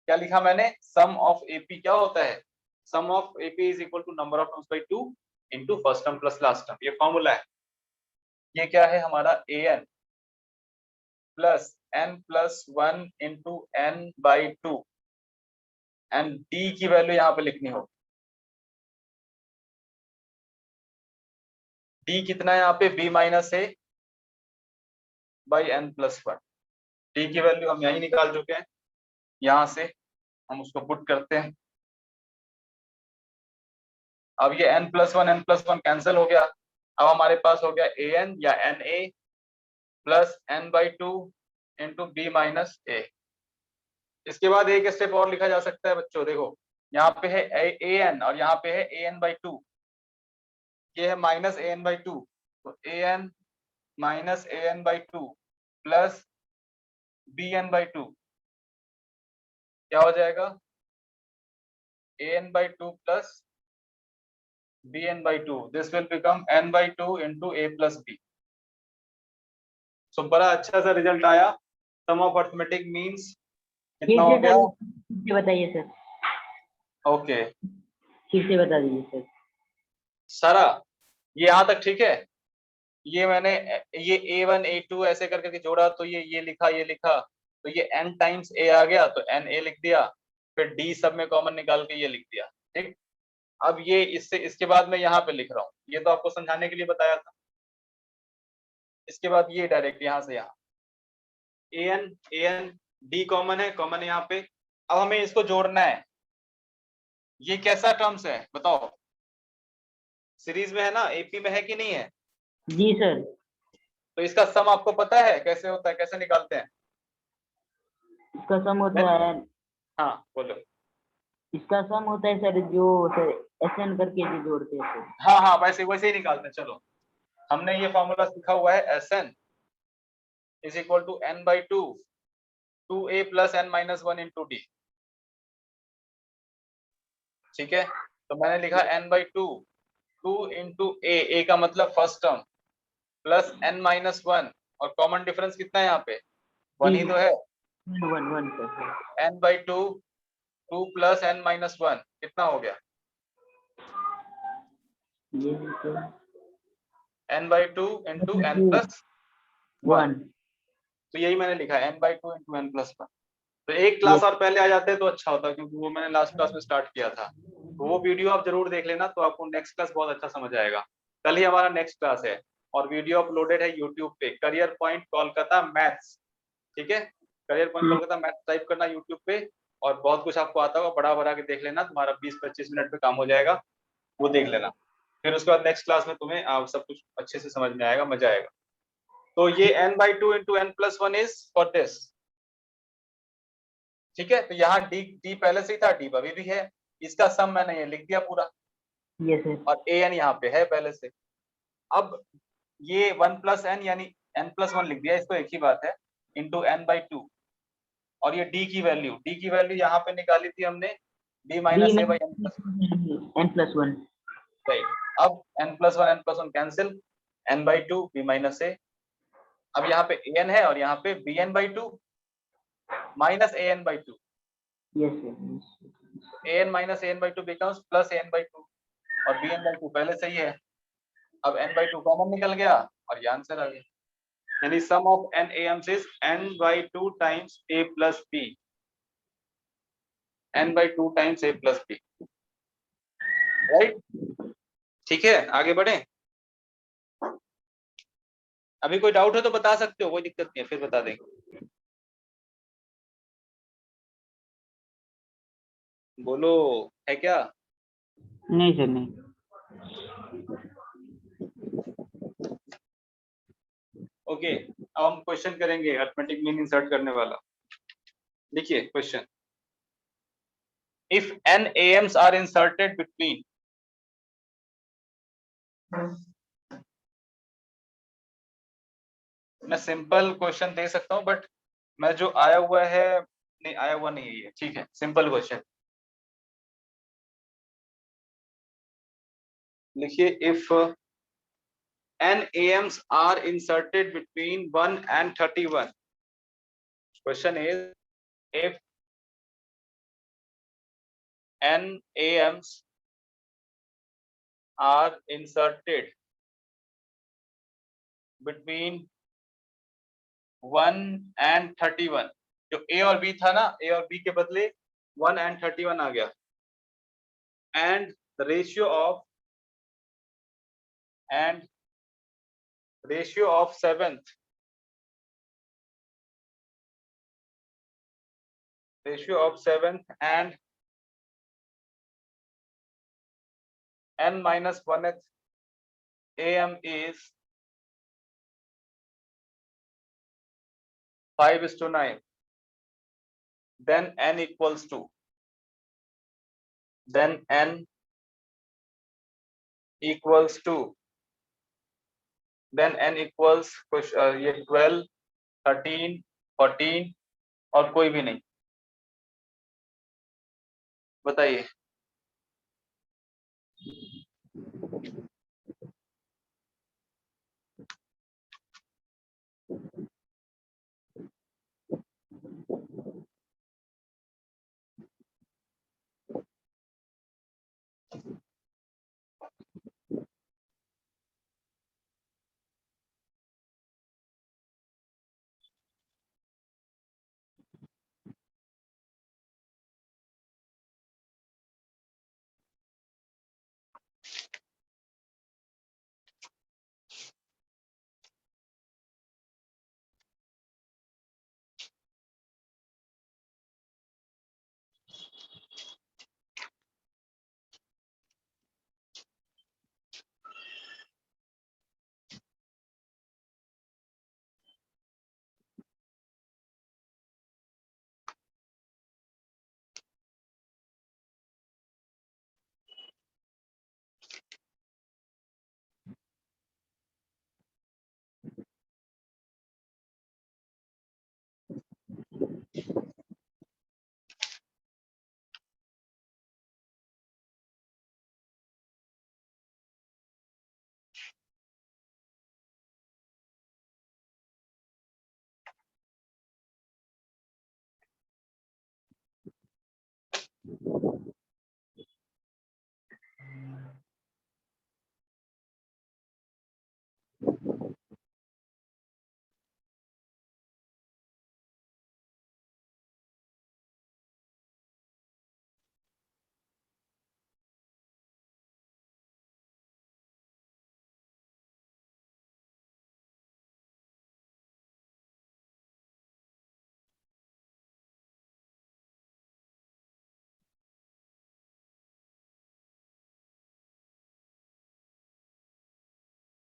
क्या लिखा मैंने, सम ऑफ AP क्या होता है, sum of AP is equal to number of terms by 2 into first term plus last term. ये formula है. ये क्या है हमारा, AN plus n plus 1 into n/2. And d की वैल्यू यहाँ पे लिखनी होगी. d कितना है यहाँ पे, b minus a by n plus 1. d की वैल्यू हम यही निकाल चुके हैं. यहाँ से हम उसको पुट करते हैं. अब ये n प्लस 1 कैंसिल हो गया. अब हमारे पास हो गया an या na plus n/2 into b minus a. इसके बाद एक स्टेप और लिखा जा सकता है बच्चों. देखो यहाँ पे है an और यहाँ पे है an/2. ये है माइनस an/2. तो an minus an/2 plus bn/2 क्या हो जाएगा? an/2 plus bn/2. This will become n/2 into a plus b. So बड़ा अच्छा सा रिजल्ट आया. सम ऑफ अरिथमेटिक मीन्स कितना हो गया? फिर से बताइए सर, ओके फिर से बता दीजिए सर। सारा ये यहाँ तक ठीक है. ये मैंने ये a1 a2 ऐसे करके जोड़ा तो ये लिखा ये लिखा तो ये n टाइम्स a आ गया तो n a लिख दिया, फिर d सब में कॉमन निकाल के ये लिख दिया. ठीक. अब ये इसके बाद मैं यहाँ पे लिख रहा हूँ, ये तो आपको समझाने के लिए बताया था. इसके बाद ये डायरेक्ट यहाँ से यहाँ an d कॉमन है यहाँ पे. अब हमें इसको जोड़ना है. ये कैसा टर्म्स है बताओ? सीरीज में है ना, एपी में है कि नहीं है? जी सर। तो इसका सम आपको पता है कैसे होता है, कैसे निकालते हैं? इसका सम होता है, हाँ बोलो. इसका सम होता है सर जो सर एसएन करके जो जोड़ते हैं सर। हाँ हाँ वैसे ही निकालते हैं. चलो हमने ये फॉर्मूला सीखा हुआ है Sn is equal to n/2 2a plus n-1 into d. ठीक है. तो मैंने लिखा n/2 2 इंटू a का मतलब फर्स्ट टर्म प्लस n-1 और कॉमन डिफरेंस कितना है यहाँ पे? 1 ही तो है. 1 सर। n/2 2 प्लस n-1 कितना हो गया? ये तो n/2 इंटू n प्लस 1। तो यही मैंने लिखा n/2 इंटू n प्लस 1. तो एक क्लास और पहले आ जाते तो अच्छा होता क्योंकि वो मैंने लास्ट क्लास में स्टार्ट किया था. तो वो वीडियो आप जरूर देख लेना तो आपको नेक्स्ट क्लास बहुत अच्छा समझ आएगा. कल ही हमारा नेक्स्ट क्लास है और वीडियो अपलोडेड है यूट्यूब पे, करियर पॉइंट कोलकाता मैथ्स. ठीक है. Career point Kolkata maths type करना यूट्यूब पे और बहुत कुछ आपको आता होगा. बड़ा के देख लेना, तुम्हारा 20-25 मिनट में काम हो जाएगा. वो देख लेना. फिर उसके बाद नेक्स्ट क्लास में तुम्हें सब कुछ अच्छे से समझ में आएगा, मजा आएगा. तो ये n/2 into n plus 1 is for this. ठीक है. तो यहाँ डी पहले से ही था, डी अभी भी है. इसका सम मैंने ये लिख दिया पूरा. Yes sir. और an यहाँ पे है पहले से. अब ये 1 प्लस n यानी n प्लस 1 लिख दिया, इसको एक ही बात है, इंटू n/2. और ये d की वैल्यू यहाँ पे निकाली थी हमने b minus a by n+1। Right. अब n+1 cancel, n/2 b minus a. अब यहाँ पे an है और यहाँ पे bn/2 minus an/2. Yes sir. an minus an/2 becomes plus an/2 और bn/2 पहले से ही है. अब n/2 कॉमन निकल गया और ये आंसर आ गया. यानी सम of n am's is n/2 times a plus b. n/2 times a plus b. Right. ठीक है. आगे बढ़े. अभी कोई डाउट हो तो बता सकते हो, कोई दिक्कत नहीं है, फिर बता देंगे. बोलो, है क्या? नहीं सर नहीं। ओके. अब हम क्वेश्चन करेंगे अरिथमेटिक मीन इंसर्ट करने वाला. देखिए question. If n am's are inserted between मैं सिंपल क्वेश्चन दे सकता हूं बट मैं जो आया हुआ नहीं है ये. ठीक है. सिंपल क्वेश्चन लिखिए. If n am's are inserted between 1 and 31. Question is, if n am's are inserted between 1 and 31. जो a और b था ना, a और b के बदले 1 and 31 आ गया. And the ratio of seventh and n minus 1th am is 5:9. Then n equals to ये 12 13, 14 और कोई भी नहीं? बताइए।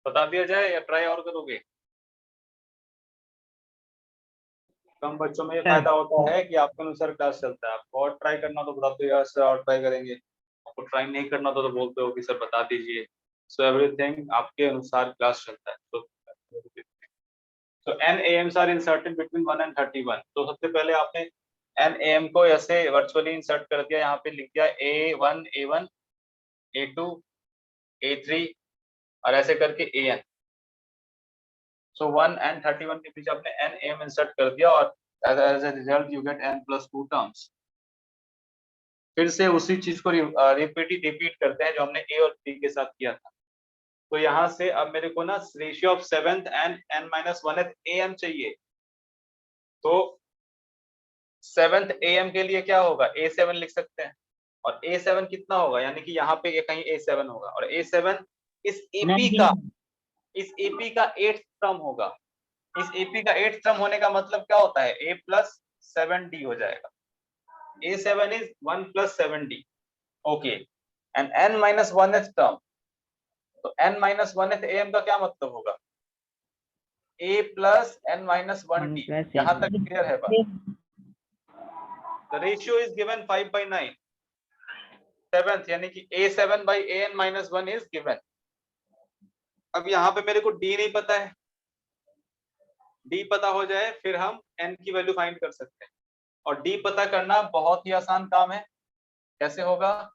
बता दिया जाए या ट्राई और करोगे? कम बच्चों में ये फायदा होता है कि आपके अनुसार क्लास चलता है। आपको और ट्राई करना तो बताते हो, सर और ट्राई करेंगे। आपको ट्राई नहीं करना तो बोलते हो कि सर बता दीजिए। सो एवरीथिंग आपके अनुसार क्लास चलता है। So n AMs are inserted between 1 and 31। तो सबसे पहले आपने n AM को ऐसे वर्चुअली इंसर्ट कर दिया, यहाँ पे लिख दिया A1 A1 A2 A3 और ऐसे करके AN। So 1 and 31 के बीच आपने n AM इंसर्ट कर दिया और as a result you get n plus 2 terms। फिर से उसी चीज को रिपीट करते हैं जो हमने A और B के साथ किया था। तो यहाँ से अब मेरे को ना ratio of 7th and n-1th AM चाहिए। तो 7th AM के लिए क्या होगा, A7 लिख सकते हैं। और A7 कितना होगा, यानी कि यहाँ पे कहीं A7 होगा और A7 इस AP का 8th टर्म होगा। इस AP का 8th टर्म होने का मतलब क्या होता है, A plus 7D हो जाएगा। A7 is 1 plus 7D। Okay, and n-1th term, तो n-1th AM का क्या मतलब होगा, A plus n-1D। यहाँ तक क्लियर है बात? The ratio is given 5/9। 7th यानी कि A7 by AN-1 is given। अब यहाँ पे मेरे को D नहीं पता है, D पता हो जाए फिर हम N की वैल्यू फाइंड कर सकते हैं। और D पता करना बहुत ही आसान काम है। कैसे होगा,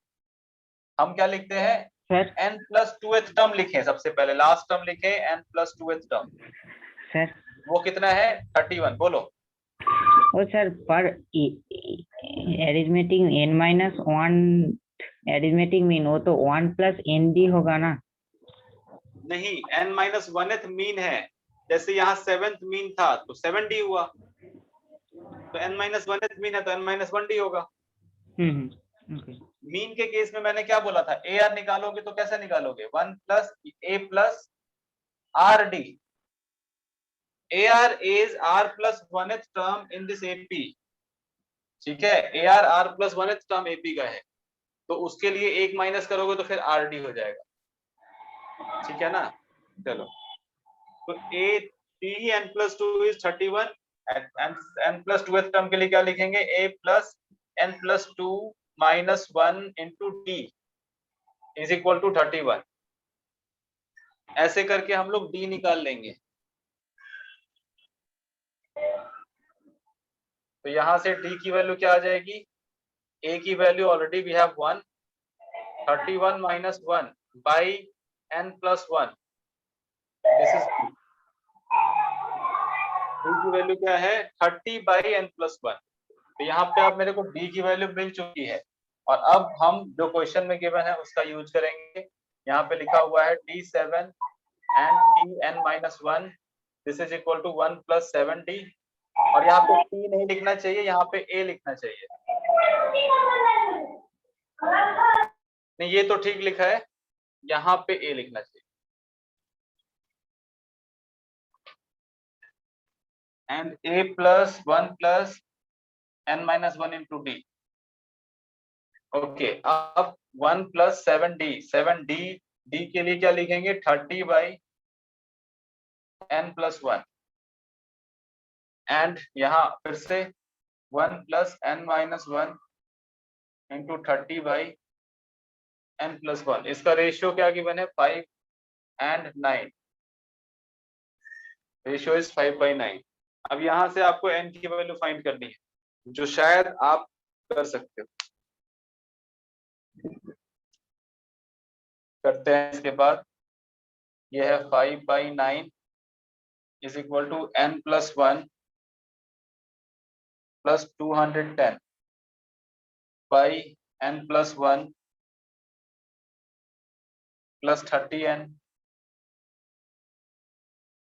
हम क्या लिखते हैं, sir N plus 2th term लिखें। सबसे पहले लास्ट टर्म लिखें N plus 2th term. Sir वो कितना है, 31। बोलो। ओ सर, पर एरिथमेटिक n-1 एरिथमेटिक मीन वो तो 1 plus ND होगा ना? नहीं, n-1th मीन है। जैसे यहाँ 7th मीन था तो 7D हुआ, तो n-1th मीन है तो n-1D होगा। मीन के केस में मैंने क्या बोला था, AR निकालोगे तो कैसे निकालोगे, 1 plus A plus RD। AR is R plus 1th term in this AP। ठीक है, AR R plus 1th term AP का है, तो उसके लिए 1 माइनस करोगे तो फिर RD हो जाएगा। ठीक है ना, चलो। तो A N plus 2 is 31। N plus 2th term के लिए क्या लिखेंगे, A plus N plus 2 minus 1 into D is equal to 31। ऐसे करके हम लोग D निकाल लेंगे। तो यहाँ से d की वैल्यू क्या आ जाएगी, a की value already we have 1, 31 minus 1 by n plus 1, this is d की वैल्यू क्या है 30 by n plus 1। तो यहाँ पे अब मेरे को d की वैल्यू मिल चुकी है और अब हम जो क्वेश्चन में गिवन है उसका यूज करेंगे। यहाँ पे लिखा हुआ है d7 and dn minus 1 this is equal to 1 plus 7d और यहाँ पे t नहीं लिखना चाहिए, यहाँ पे a लिखना चाहिए। नहीं ये तो ठीक लिखा है, यहाँ पे a लिखना चाहिए। and a plus 1 plus n minus 1 into d। Okay अब 1 plus 7d, 7d d के लिए क्या लिखेंगे 30 by n plus 1 एंड यहाँ फिर से 1 plus n minus 1 into 30 by n plus 1। इसका रेशियो क्या गिवन है 5 and 9, रेशियो इज 5 by 9। अब यहाँ से आपको n की वैल्यू फाइंड करनी है जो शायद आप कर सकते हो। करते हैं इसके बाद ये है 5 by 9 is equal to n plus 1 plus 210 by n plus 1 plus 30n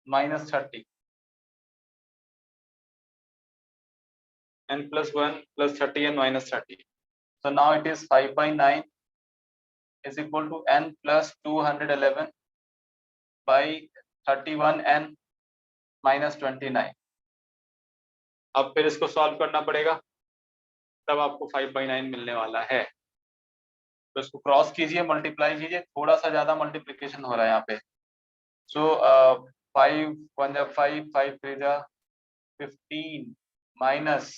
minus 30 n plus 1 plus 30n minus 30। So now it is 5 by 9 is equal to n plus 211 by 31n minus 29। अब फिर इसको solve करना पड़ेगा तब आपको 5 by 9 मिलने वाला है। तो इसको क्रॉस कीजिए, मल्टीप्लाई कीजिए, थोड़ा सा ज्यादा मल्टीप्लिकेशन हो रहा है यहाँ पे। सो 5 1 जा 5 5 3 जा 15 माइनस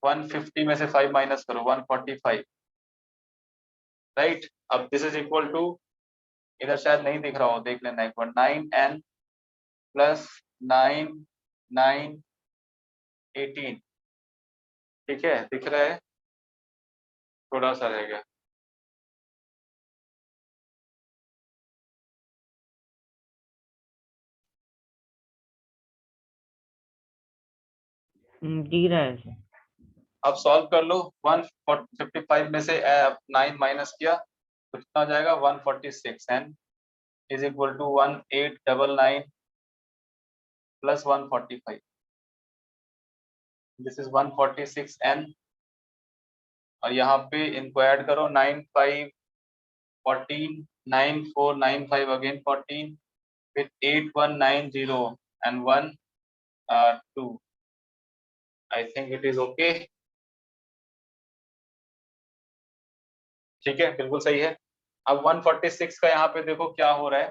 150 में से 5 माइनस करो 145 राइट। अब दिस इज इक्वल टू, इधर शायद नहीं दिख रहा हो, देख लेना एक बार, 9n प्लस 9 9 18। ठीक है, दिख रहा है, थोड़ा सा रह गया। दिख रहा है sir। अब सॉल्व कर लो, 155 में से 9 माइनस किया तो कितना हो जाएगा 146 n is equal to 1899 plus 145, this is 146 n और यहाँ पे इनको ऐड करो 9 5 14 9 4 9 5 अगेन 14 फिर 8190 and 1 2। I think it is okay. ठीक है, बिल्कुल सही है। अब 146 का यहाँ पे देखो क्या हो रहा है,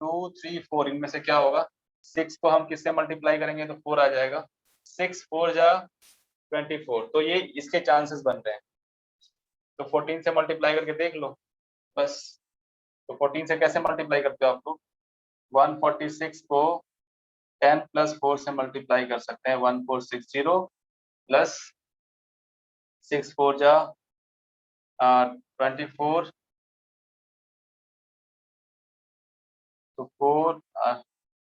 2 3 4 इनमें से क्या होगा, 6 को हम किससे मल्टीप्लाई करेंगे तो 4 आ जाएगा, 6 4 जा 24, तो ये इसके चांसेस बन रहे हैं। तो 14 से मल्टीप्लाई करके देख लो बस। तो 14 से कैसे मल्टीप्लाई करते हो आप लोग, 146 को 10 प्लस 4 से मल्टीप्लाई कर सकते हैं, 1460 प्लस 6 4 जा 24 तो 4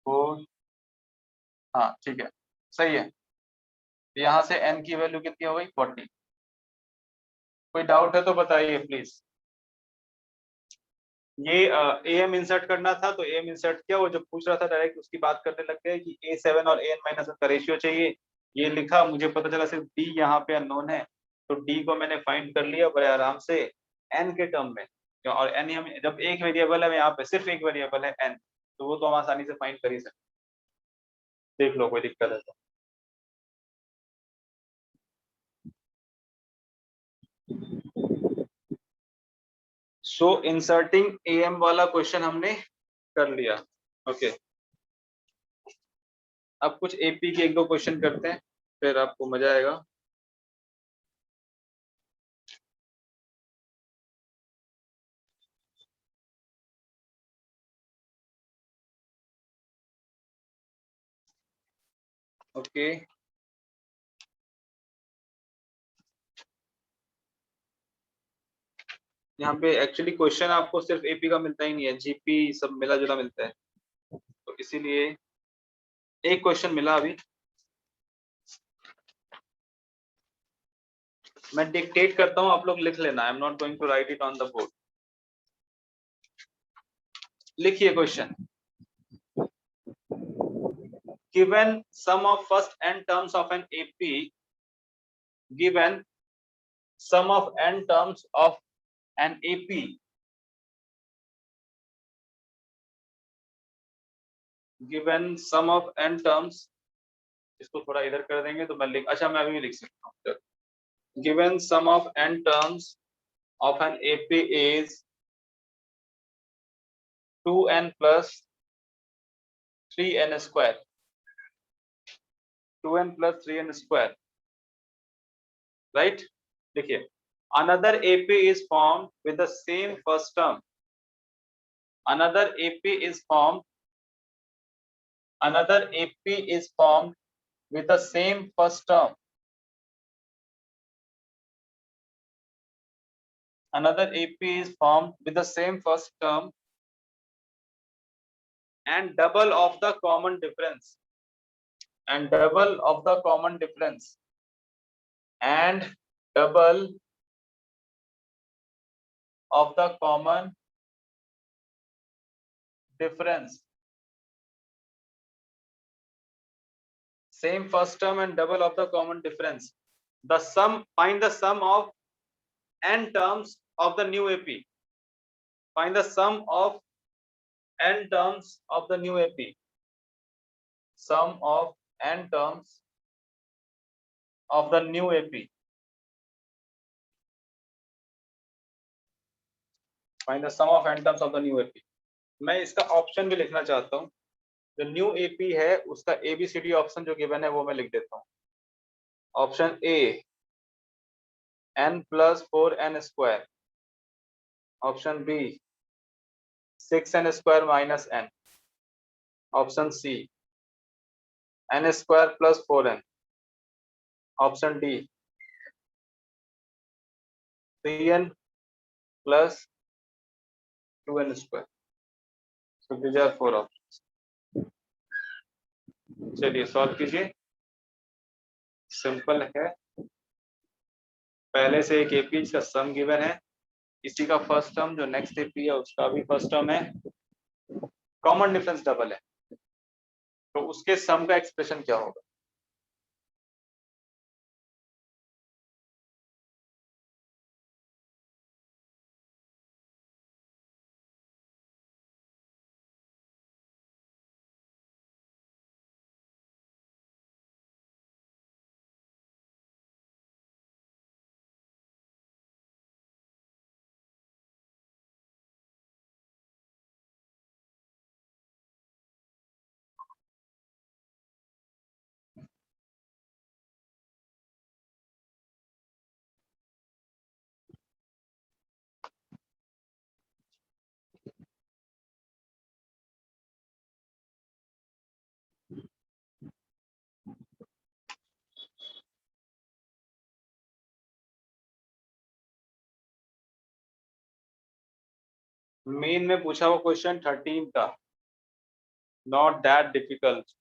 4 हाँ ठीक है सही है। यहाँ से n की वैल्यू कितनी हो गई 40। कोई डाउट है तो बताइए प्लीज। ये am इंसर्ट करना था तो am इंसर्ट किया, वो जो पूछ रहा था डायरेक्ट उसकी बात करने लग गए कि a7 और an माइनस का रेशियो चाहिए, ये लिखा, मुझे पता चला सिर्फ d यहाँ पे अननोन है तो d को मैंने फाइंड कर लिया बड़े आराम से n के टर्म में। और n हम जब एक वेरिएबल है, यहाँ पे सिर्फ एक वेरिएबल है n, तो वो तो हम आसानी से फाइंड कर ही सकते। देख लो कोई दिक्कत है तो। सो इंसर्टिंग am वाला क्वेश्चन हमने कर लिया। ओके अब कुछ एपी के एक दो क्वेश्चन करते हैं फिर आपको मजा आएगा। ओके यहाँ पे एक्चुअली क्वेश्चन आपको सिर्फ एपी का मिलता ही नहीं है, जीपी सब मिला जुला मिलता है, तो इसीलिए एक क्वेश्चन मिला अभी। मैं डिक्टेट करता हूँ, आप लोग लिख लेना, I am not going to write it on the board. लिखिए question. Given sum of first n terms of an AP, given sum of n terms of an AP, given sum of n terms, इसको थोड़ा इधर कर देंगे तो मैं लिख, अच्छा मैं अभी भी लिख सकता हूँ। Given sum of n terms of an AP is 2n plus 3n square, 2n plus 3n square, right? देखिए, another AP is formed with the same first term. Another AP is formed. Another AP is formed with the same first term. Another AP is formed with the same first term and double of the common difference. And double of the common difference. And double of the common difference. Same first term and double of the common difference. The sum, find the sum of n terms of the new AP. Find the sum of n terms of the new AP. Sum of n terms of the new AP. Find the sum of n terms of the new AP. मैं इसका option भी लिखना चाहता हूँ। जो new AP है उसका ABCD option जो गिवन है वो मैं लिख देता हूँ। Option A n plus 4n square, option B 6n square minus n, option C n square plus 4n, option D 3n plus 2n square. So these are 4 options. चलिए solve कीजिए, simple है। पहले से एक एपी का सम given है, इसी का फर्स्ट टर्म जो नेक्स्ट एपी है उसका भी फर्स्ट टर्म है, कॉमन डिफरेंस डबल है, तो उसके सम का एक्सप्रेशन क्या होगा। मेन में पूछा हुआ क्वेश्चन 13 का, नॉट दैट डिफिकल्ट।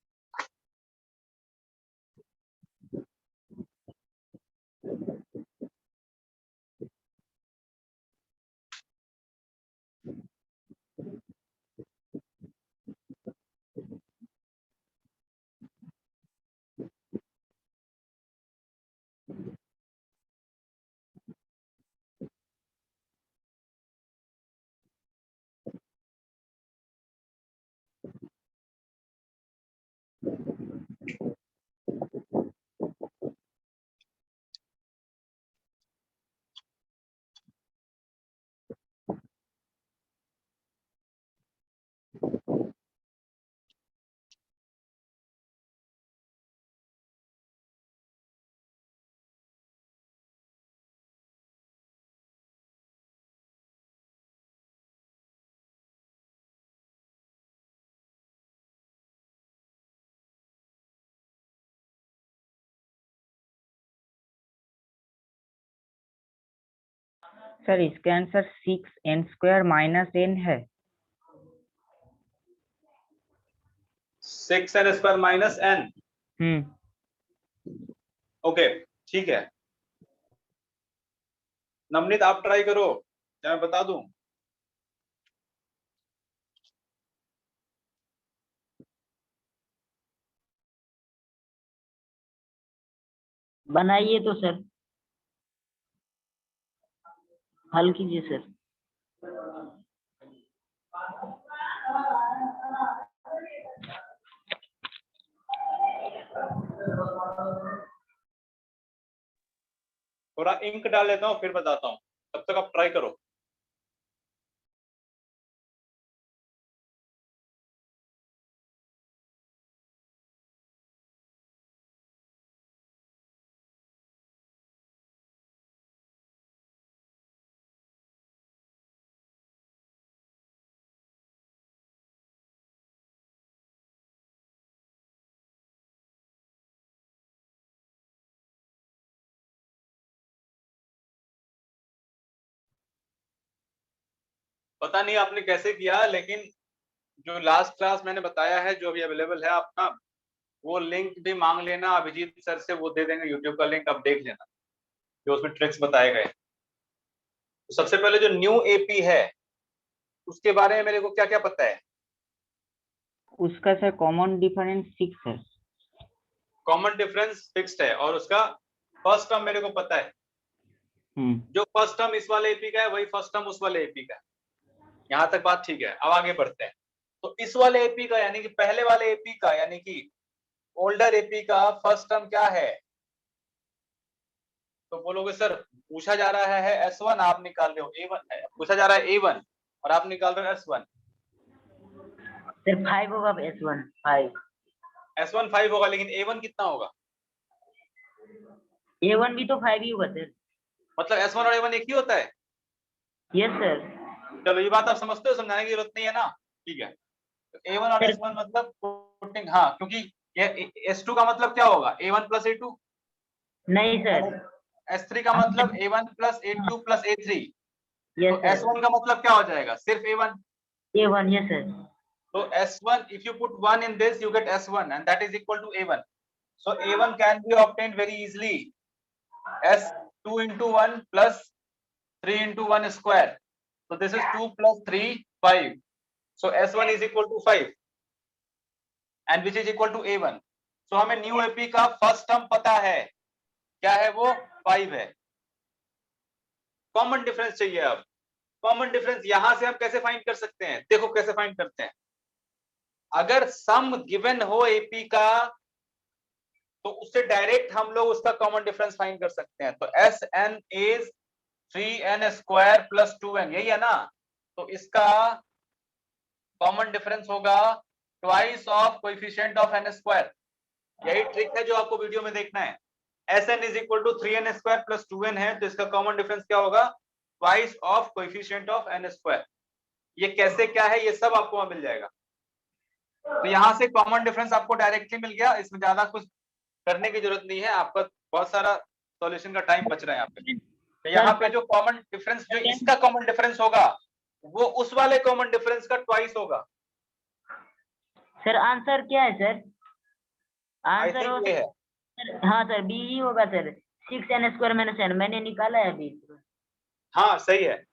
सर इसका आंसर 6n² - n है। 6n² - n। ओके, ठीक है। नवनीत आप ट्राई करो या मैं बता दूं? बनाइए तो सर, हल कीजिए सर। थोड़ा इंक डाल लेता हूँ फिर बताता हूँ, तब तक आप ट्राई करो। पता नहीं आपने कैसे किया, लेकिन जो लास्ट क्लास मैंने बताया है जो अभी अवेलेबल है आपका, वो लिंक भी मांग लेना अभिजीत सर से, वो दे देंगे यूट्यूब का लिंक, आप देख लेना जो उसमें ट्रिक्स बताए गए। तो सबसे पहले जो न्यू एपी है उसके बारे में मेरे को क्या क्या पता है? उसका सर कॉमन डिफरेंस 6 है। कॉमन डिफरेंस फिक्स्ड है, और उसका फर्स्ट टर्म मेरे को पता है। जो फर्स्ट टर्म इस वाले एपी का है वही फर्स्ट टर्म उस वाले एपी का है। यहाँ तक बात ठीक है। अब आगे बढ़ते हैं। तो इस वाले एपी का यानी कि पहले वाले एपी का यानी कि ओल्डर एपी का फर्स्ट टर्म क्या है? तो बोलोगे सर पूछा जा रहा है S1, आप निकाल रहे हो A1, पूछा जा रहा है A1 और आप निकाल रहे हो S1। सर 5 होगा, S1 5। S1 5 होगा, लेकिन A1 कितना होगा? A1 भी तो 5 ही होगा सर। मतलब S1 और A1 एक ही होता है? Yes sir. चलो ये बात आप समझते हो, समझाने की जरूरत नहीं है ना, ठीक है। तो A1 और सर S1 मतलब पुटिंग, हाँ, क्योंकि ये S2 का मतलब क्या होगा? A1 + A2। नहीं सर। S3 का मतलब A1 + A2 + A3। यस तो सर, S1 का मतलब क्या हो जाएगा? सिर्फ A1। A1। Yes sir. So S1, if you put 1 in this, you get S1, and that is equal to A1. So A1 can be obtained very easily. S2 into 1 plus 3 into 1 square. So this is 2 plus 3, 5. So S1 is equal to 5, and which is equal to A1. So हमें new AP का first term पता है, क्या है वो? 5 है। Common difference चाहिए। अब कॉमन डिफरेंस यहां से हम कैसे फाइंड कर सकते हैं? देखो कैसे फाइंड करते हैं। अगर सम गिवन हो एपी का तो उससे डायरेक्ट हम लोग उसका कॉमन डिफरेंस फाइंड कर सकते हैं। तो Sn इज 3n² + 2n, यही है ना? तो इसका कॉमन डिफरेंस होगा twice of coefficient of n²। यही ट्रिक है जो आपको वीडियो में देखना है। Sn is equal to 3n² + 2n है, तो इसका कॉमन डिफरेंस क्या होगा? Twice of coefficient of n²। ये कैसे क्या है ये सब आपको वहां मिल जाएगा। तो यहां से कॉमन डिफरेंस आपको डायरेक्टली मिल गया, इसमें ज्यादा कुछ करने की जरूरत नहीं है, आपका बहुत सारा सॉल्यूशन का टाइम बच रहा है यहाँ पे। तो यहाँ पे जो कॉमन डिफरेंस, जो इसका कॉमन डिफरेंस होगा वो उस वाले कॉमन डिफरेंस का ट्वाइस होगा। सर आंसर क्या है सर? आई आंसर हो थिंक ये है। सर, हाँ सर, बी ही होगा सर। 6n² - n, मैंने निकाला है अभी। हाँ सही है,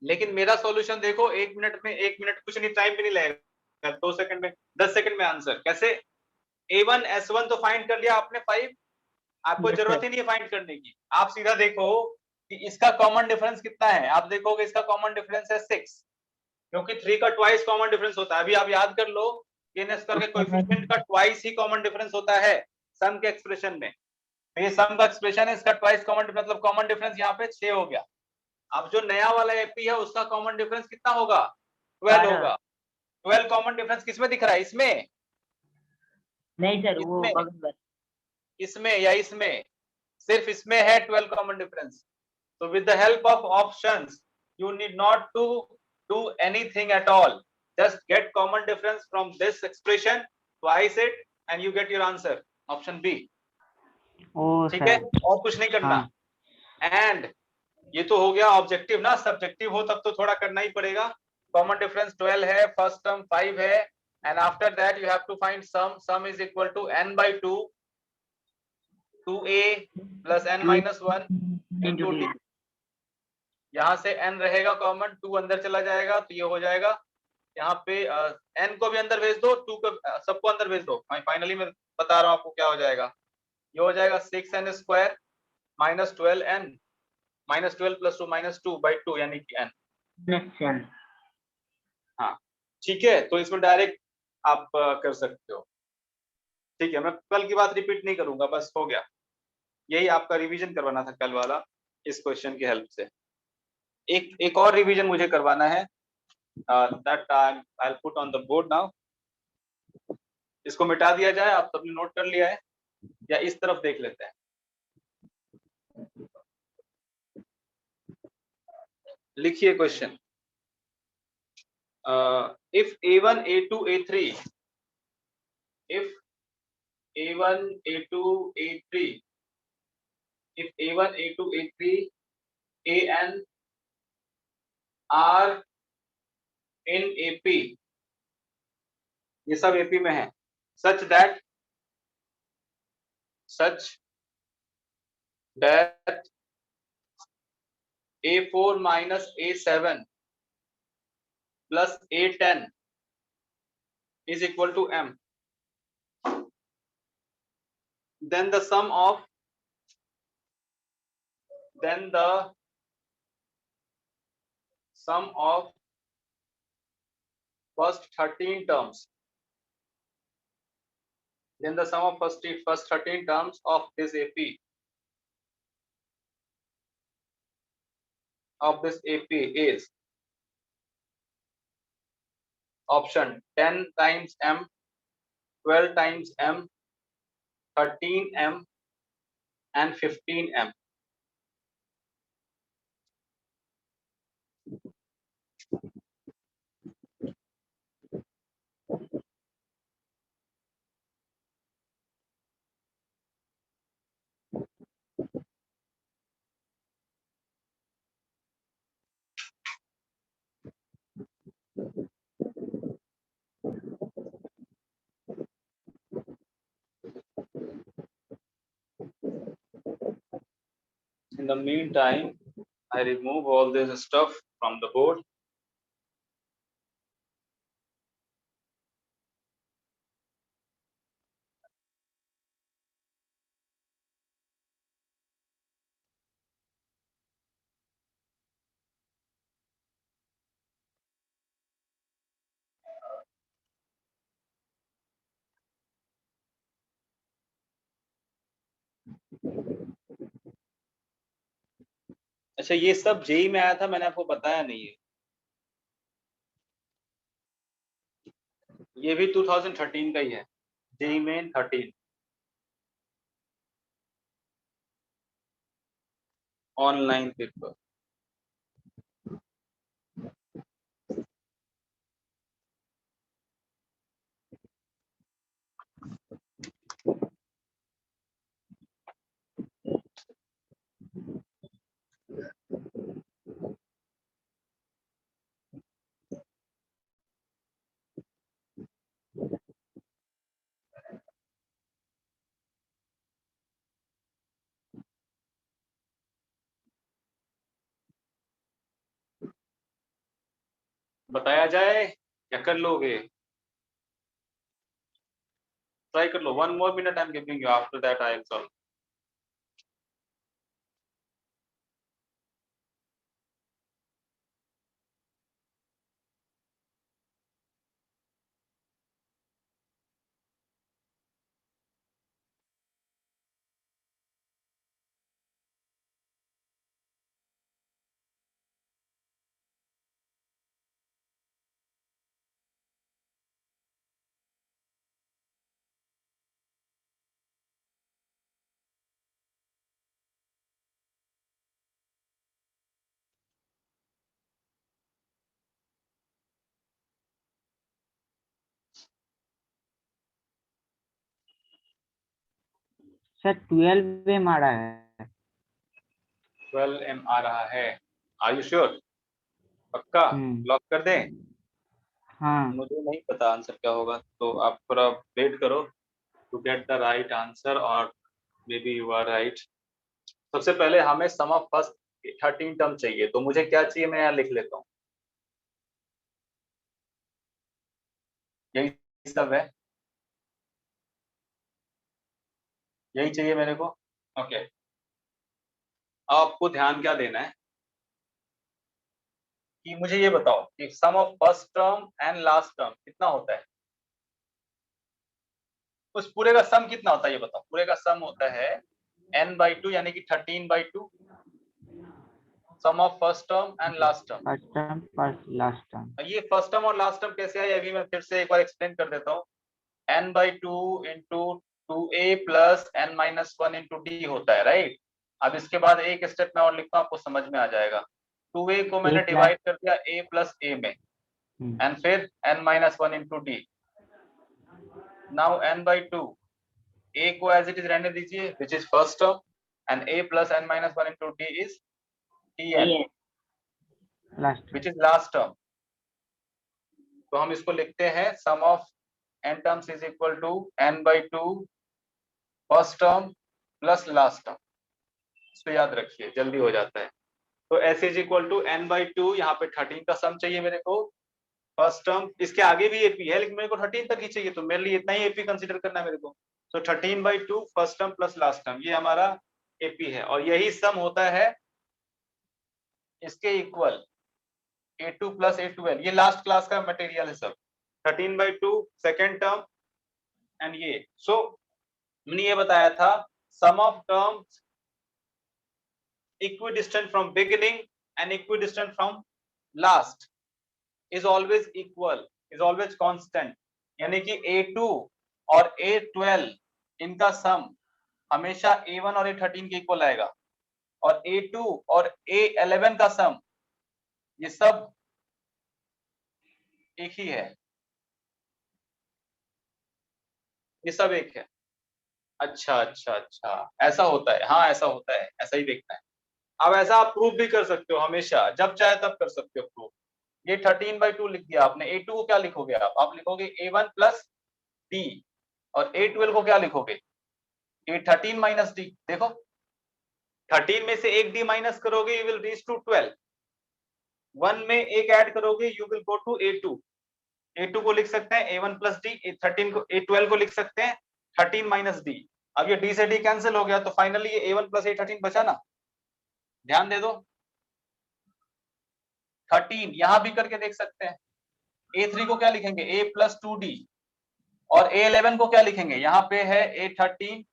लेकिन मेरा सॉल्यूशन देखो, 1 मिनट में, 1 मिनट कुछ नहीं, टाइम भी नहीं लगेगा, 2 सेकंड में, 10 सेकंड में आंसर। कैसे? A1 S1 तो फाइंड कर लिया आपने 5, आपको Yes, जरूरत sir. ही नहीं है फाइंड करने की। आप सीधा देखो कि इसका कॉमन डिफरेंस कितना है। आप देखोगे इसका कॉमन डिफरेंस है 6, क्योंकि 3 का ट्वाइस कॉमन डिफरेंस होता है। अभी आप याद कर लो कि n² के कोएफिशिएंट का ट्वाइस ही कॉमन डिफरेंस होता है सम के एक्सप्रेशन में। तो ये सम का एक्सप्रेशन है, इसका ट्वाइस कॉमन, मतलब कॉमन डिफरेंस यहाँ पे 6 हो गया। अब जो नया वाला एपी है उसका कॉमन डिफरेंस कितना होगा? 12 होगा। 12 कॉमन डिफरेंस किसमें दिख रहा है? इसमें, नहीं सर, वो इसमें, बगल में। इसमें या इसमें? सिर्फ इसमें है 12 common difference. So with the help of options, you need not to do anything at all. Just get common difference from this expression, twice it, and you get your answer. Option B. ओ ठीक है, sir. और कुछ नहीं करना। हाँ। And ये तो हो गया ऑब्जेक्टिव ना, सब्जेक्टिव हो तब तो थोड़ा करना ही पड़ेगा। कॉमन डिफरेंस 12 है, फर्स्ट टर्म 5 है, and after that you have to find sum is equal to n by 2 2a plus n minus 1 into d। यहाँ से n रहेगा कॉमन, 2 अंदर चला जाएगा तो ये हो जाएगा यहाँ पे n को भी अंदर भेज दो, 2 को सबको अंदर भेज दो। फाइनली मैं बता रहा हूँ आपको क्या हो जाएगा। ये हो जाएगा 6n square minus 12n minus 12 plus 2 minus 2 by 2 यानी कि n। हाँ ठीक है, तो इसमें डायरेक्ट आप कर सकते हो। ठीक है, मैं कल की बात रिपीट नहीं करूंगा, बस हो गया। यही आपका रिवीजन करवाना था कल वाला इस क्वेश्चन की हेल्प से। एक और रिवीजन मुझे करवाना है, that I will put on the board now. इसको मिटा दिया जाए, आप सबने नोट कर लिया है, या इस तरफ देख लेते हैं। लिखिए question, if a1 a2 a3 if a1 a2 a3 if a1 a2 a3 an are in AP, ये सब AP में है, such that a4 minus a7 plus a10 is equal to m, then the sum of first 13 terms, then the sum of first 13 terms of this AP is option 10 times m, 12 times m, 13m and 15m। In the meantime, I remove all this stuff from the board. अच्छा, ये सब JEE में आया था, मैंने आपको बताया नहीं है। ये भी 2013 का ही है, जेई मेन 13 ऑनलाइन पेपर। बताया जाए या कर लोगे? ट्राई कर लो, 1 more minute I am giving you, after that I will solve। Sir 12 में मारा है। 12m आ रहा है। Are you sure? पक्का लॉक कर दें? हाँ मुझे नहीं पता आंसर क्या होगा, तो आप थोड़ा वेट करो to get the right answer, और maybe you are right. सबसे पहले हमें सम ऑफ फर्स्ट 13 टर्म चाहिए, तो मुझे क्या चाहिए, मैं यहाँ लिख लेता हूँ। यही सब है, यही चाहिए मेरे को। ओके, आपको ध्यान क्या देना है कि मुझे ये बताओ कि sum of first term and last term कितना होता है। उस पूरे का सम कितना होता है ये बताओ। पूरे का सम होता है n/2 यानी कि 13/2, sum of first term and last term. First term first last term. ये फर्स्ट टर्म और लास्ट टर्म कैसे आए, अभी मैं फिर से एक बार एक्सप्लेन कर देता हूँ। n/2 into 2a plus n-1 into d होता है, राइट। अब इसके बाद एक स्टेप में और लिखता हूँ, आपको समझ में आ जाएगा। 2a को मैंने डिवाइड कर दिया a प्लस a में, एंड फिर n-1 into d। Now n/2, a को एज इट इज रहने दीजिए, which is first term, and a plus n-1 into d is tn, last which is last term. तो हम इसको लिखते हैं sum of n terms is equal to n/2 first term plus last term. इसको याद रखिए, जल्दी हो जाता है। तो s is equal to n/2, यहाँ पे 13 का सम चाहिए मेरे को, फर्स्ट टर्म। इसके आगे भी एपी है, लेकिन मेरे को 13 तक ही चाहिए, तो मेरे लिए इतना ही एपी कंसीडर करना है मेरे को। तो 13/2 first term plus last term, ये हमारा एपी है, और यही सम होता है इसके इक्वल a2 प्लस a12। ये लास्ट क्लास का मटेरियल है सब। 13/2 सेकेंड टर्म एंड ये। सो मैंने ये बताया था, sum of terms equidistant from beginning and equidistant from last is always equal, is always constant। यानी कि a2 और a12 इनका सम हमेशा a1 और a13 के इक्वल आएगा, और a2 और a11 का सम ये सब एक ही है, ये सब एक है। अच्छा अच्छा अच्छा, ऐसा होता है, हाँ ऐसा होता है, ऐसा ही देखना है। अब ऐसा आप प्रूफ भी कर सकते हो, हमेशा जब चाहे तब कर सकते हो प्रूफ। ये 13/2 लिख दिया आपने, a2 को क्या लिखोगे आप लिखोगे a1 प्लस d, और a12 को क्या लिखोगे a13 माइनस d। देखो 13 में से एक d माइनस करोगे यू विल रीच टू 12, 1 में एक ऐड करोगे you will go to a2। a2 को लिख सकते हैं a1 प्लस d, a12 को लिख सकते हैं 13 माइनस d। अब ये d से d कैंसिल हो गया, तो फाइनली ये a1 प्लस a13 बचा ना। ध्यान दे दो, 13 यहां भी करके देख सकते हैं। a3 को क्या लिखेंगे a प्लस 2d, और a11 को क्या लिखेंगे, यहाँ पे है a13,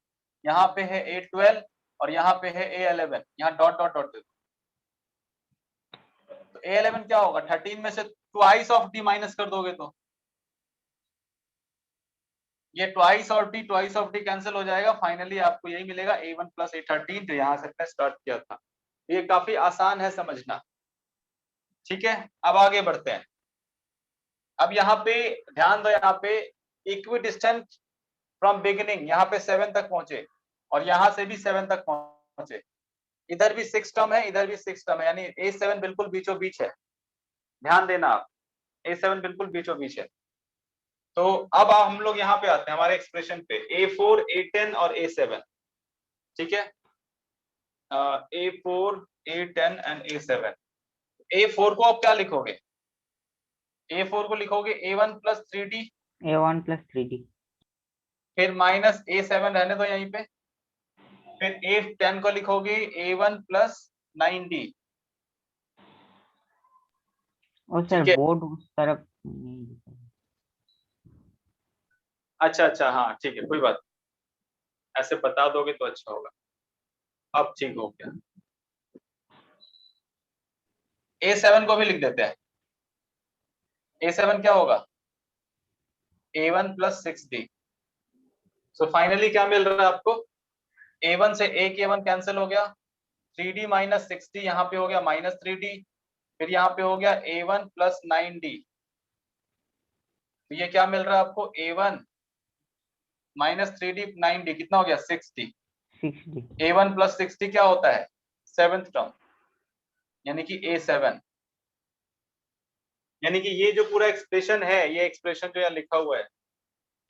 यहाँ पे है a12, और यहाँ पे है a11, यहाँ डॉट डॉट डॉट। तो a11 क्या होगा, 13 में से ट्वाइस ऑफ d माइनस कर दोगे तो ये ट्वाइस और d कैंसिल हो जाएगा। फाइनली आपको यही मिलेगा a1 प्लस a13, जो यहाँ से हमने स्टार्ट किया था। ये काफी आसान है समझना, ठीक है। अब आगे बढ़ते हैं। अब यहाँ पे ध्यान दो, यहाँ पे इक्विडिस्टेंट फ्रॉम बिगिनिंग, यहाँ पे 7 तक पहुंचे, और यहाँ से भी 7 तक पहुंचे। इधर भी 6 टर्म है, इधर भी 6 टर्म है, यानी a7 बिल्कुल बीचों बीच है। ध्यान देना आप, a7 बिल्कुल बीचों बीच है। तो अब हम लोग यहाँ पे आते हैं हमारे एक्सप्रेशन पे, a4 a10 और a7, ठीक है। a4 a10 and a7। a4 को आप क्या लिखोगे, a4 को लिखोगे a1 plus 3d, a1 plus 3d, फिर माइनस a7 रहने दो यहीं पे, फिर a10 को लिखोगे a1 प्लस 9d। और सर ठीक है, बोर्ड उस तरफ नहीं दिखा। अच्छा अच्छा, हाँ ठीक है, कोई बात नहीं। ऐसे बता दोगे तो अच्छा होगा। अब ठीक हो गया, a7 को भी लिख देते हैं। a7 क्या होगा a1 plus 6d। So finally क्या मिल रहा है आपको, a1 से एक a1 कैंसिल हो गया, 3d माइनस 6d यहाँ पे हो गया माइनस 3d, फिर यहाँ पे हो गया a1 प्लस 9d। तो ये क्या मिल रहा है आपको, a1 माइनस 3d 9d कितना हो गया 6d। 6d, a1 plus 6d क्या होता है सेवेंथ टर्म, यानी कि A7, यानी कि ये जो पूरा एक्सप्रेशन है, ये एक्सप्रेशन जो यहाँ लिखा हुआ है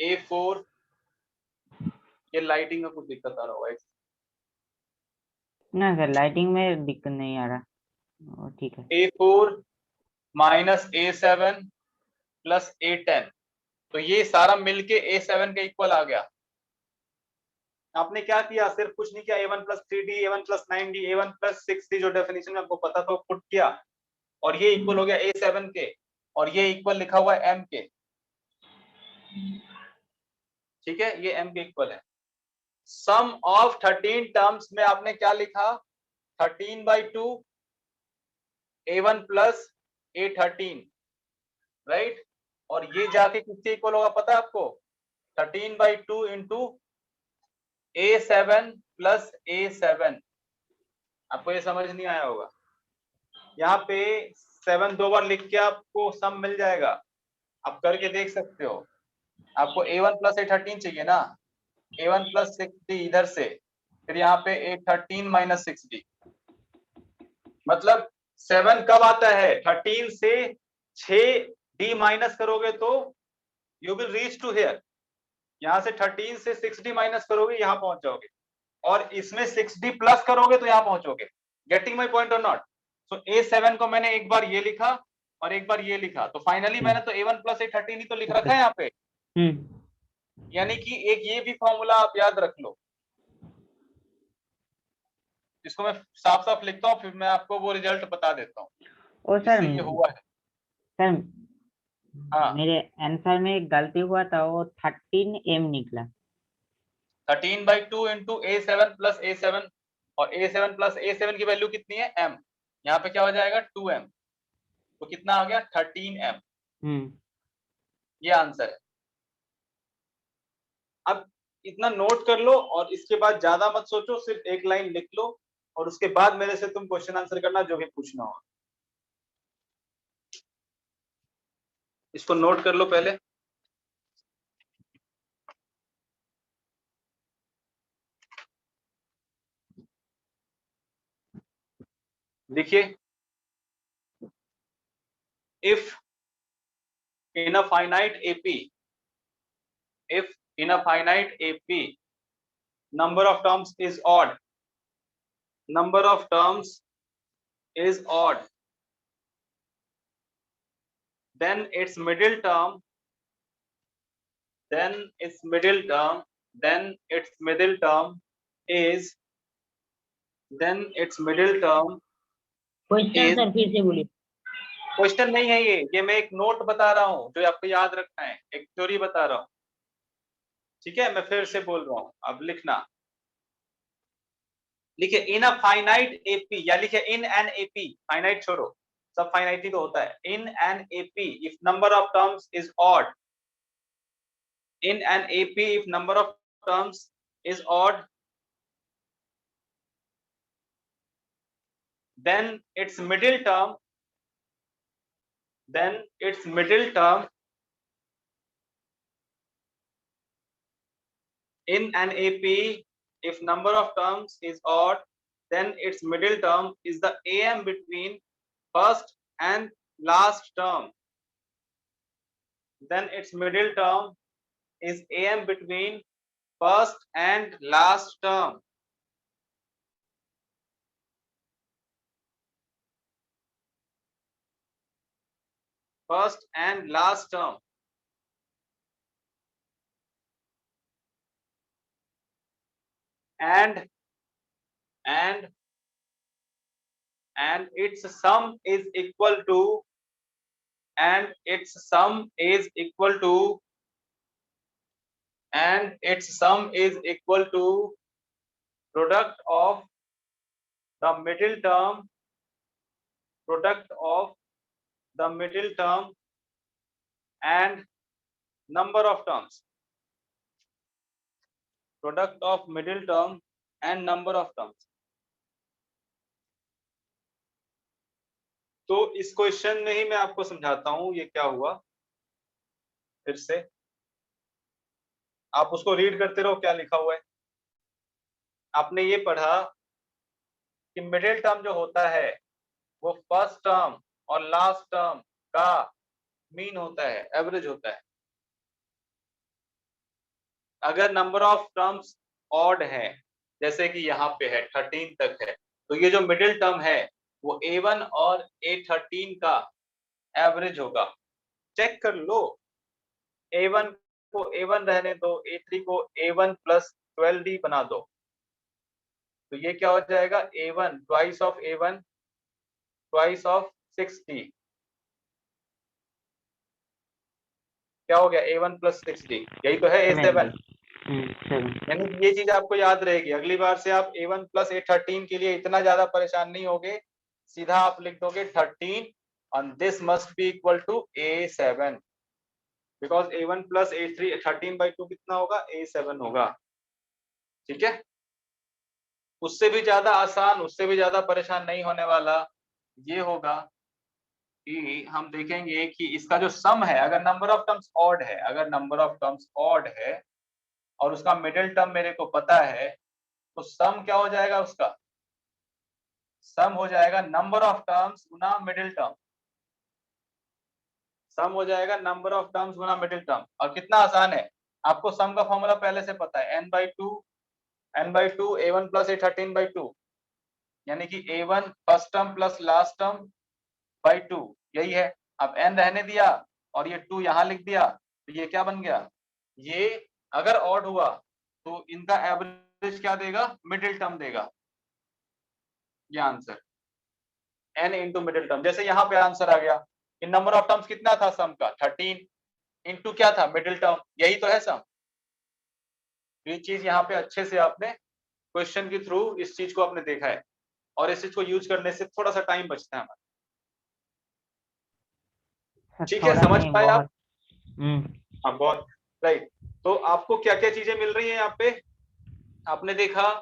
A4, ये लाइटिंग में कुछ दिक्कत आ रहा होगा। ना सर, लाइटिंग में दिक्कत नहीं आ रहा, ठीक है। A4 minus A7 plus A10, तो ये सारा मिलके A7 के इक्वल आ गया। आपने क्या किया, सिर्फ कुछ नहीं किया, A1 plus 3D, A1 plus 9D, A1 plus 6D, जो डेफिनेशन में आपको पता था वो पुट किया, और ये इक्वल हो गया A7 के, और ये इक्वल लिखा हुआ है M के। ठीक है, ये M के इक्वल है। सम ऑफ 13 टर्म्स में आपने क्या लिखा, 13/2 A1 प्लस A13, राइट। और ये जाके किससे इक्वल होगा पता है आपको, 13/2 इंटू A7 प्लस A7। आपको ये समझ नहीं आया होगा, यहाँ पे 7 दो बार लिख के आपको सम मिल जाएगा, आप करके देख सकते हो। आपको A1 प्लस A13 चाहिए ना, A1 प्लस 6D इधर से, फिर यहाँ पे A13 माइनस 6D, मतलब 7 कब आता है, 13 से 6D माइनस करोगे तो you will reach to here. यहाँ से 13 से 6D माइनस करोगे, यहाँ पहुंच जाओगे, और इसमें 6D प्लस करोगे तो यहाँ पहुंचोगे। गेटिंग माई पॉइंट और नॉट। सो A7 को मैंने एक बार ये लिखा और एक बार ये लिखा, तो फाइनली मैंने तो A1 प्लस A13 ही तो लिख रखा है यहाँ पे। यानी कि एक ये भी फॉर्मूला आप याद रख लो, इसको मैं साफ साफ लिखता हूँ, फिर मैं आपको वो रिजल्ट बता देता हूँ। और सर, ये हुआ है सर हाँ, मेरे आंसर में एक गलती हुआ था, वो 13M निकला। 13/2 इंटू A7 प्लस A7, और A7 प्लस A7 की वैल्यू कितनी है M, यहाँ पे क्या हो जाएगा 2M, तो कितना आ गया 13M। ये आंसर है। अब इतना नोट कर लो, और इसके बाद ज्यादा मत सोचो, सिर्फ एक लाइन लिख लो, और उसके बाद मेरे से तुम क्वेश्चन आंसर करना जो भी पूछना हो। इसको नोट कर लो पहले। देखिए, if in a finite AP, if in a finite AP number of terms is odd, number of terms is odd, then its middle term, then its middle term, then its middle term is, then its middle term question is, sir फिर से बोलिए। Question नहीं है ये मैं एक note बता रहा हूँ जो आपको याद रखना है, एक थ्योरी बता रहा हूँ। ठीक है, मैं फिर से बोल रहा हूँ, अब लिखना, लिखिए इन अ फाइनाइट एपी, या लिखिए इन एन एपी, फाइनाइट छोड़ो, सब फाइनाइट ही तो होता है। In an AP if number of terms is odd, in an AP if number of terms is odd, then its middle term, then its middle term in an AP if number of terms is odd, then its middle term is the AM between first and last term, then its middle term is AM between first and last term. First and last term. And its sum is equal to, and its sum is equal to, and its sum is equal to product of the middle term, product of the middle term and number of terms, product of middle term and number of terms. तो इस question में ही मैं आपको समझाता हूं ये क्या हुआ। फिर से आप उसको रीड करते रहो क्या लिखा हुआ है। आपने ये पढ़ा कि मिडिल टर्म जो होता है वो फर्स्ट टर्म और लास्ट टर्म का मीन होता है, एवरेज होता है। अगर नंबर ऑफ टर्म्स ऑड है, जैसे कि यहाँ पे है 13 तक है, तो ये जो मिडिल टर्म है वो A1 और A13 का एवरेज होगा। चेक कर लो, A1 को A1 रहने दो, A3 को A1 प्लस 12D बना दो, तो ये क्या हो जाएगा, A1 twice of A1 twice of 6D, क्या हो गया, A1 प्लस 6D, यही तो है A7। 7। यानी कि ये चीज आपको याद रहेगी, अगली बार से आप A1 प्लस A13 के लिए इतना ज्यादा परेशान नहीं होगे, सीधा आप लिख दोगे 13 and this must be equal to A7 because A1 plus A3 13/2 कितना होगा, A7 होगा। ठीक है, उससे भी ज्यादा आसान, उससे भी ज्यादा परेशान नहीं होने वाला ये होगा कि हम देखेंगे कि इसका जो सम है, अगर नंबर ऑफ टर्म्स ऑड है, अगर नंबर ऑफ टर्म्स ऑड है और उसका मिडिल टर्म मेरे को पता है, तो सम क्या हो जाएगा, उसका सम हो जाएगा नंबर ऑफ टर्म्स गुना मिडिल टर्म, सम हो जाएगा नंबर ऑफ टर्म्स गुना मिडिल टर्म। और कितना आसान है, आपको सम का फॉर्मूला पहले से पता है, n/2 A1 प्लस A13/2, यानी कि A1 first term plus last term by 2, यही है। अब n रहने दिया और ये 2 यहाँ लिख दिया, तो ये क्या बन गया, ये अगर ऑड हुआ तो इनका एवरेज क्या देगा, मिडिल टर्म देगा, ये answer n into middle term. जैसे यहाँ पे आंसर आ गया कि नंबर ऑफ टर्म्स कितना था सम का, 13 इंटू क्या था, मिडिल टर्म, यही तो है सम। ये चीज यहाँ पे अच्छे से आपने क्वेश्चन के थ्रू इस चीज को आपने देखा है, और इस चीज को यूज करने से थोड़ा सा टाइम बचता है हमारा। ठीक है, थोड़ा समझ नहीं पाए आप? बहुत। हाँ, बहुत राइट। तो आपको क्या क्या चीजें मिल रही है यहाँ पे, आपने देखा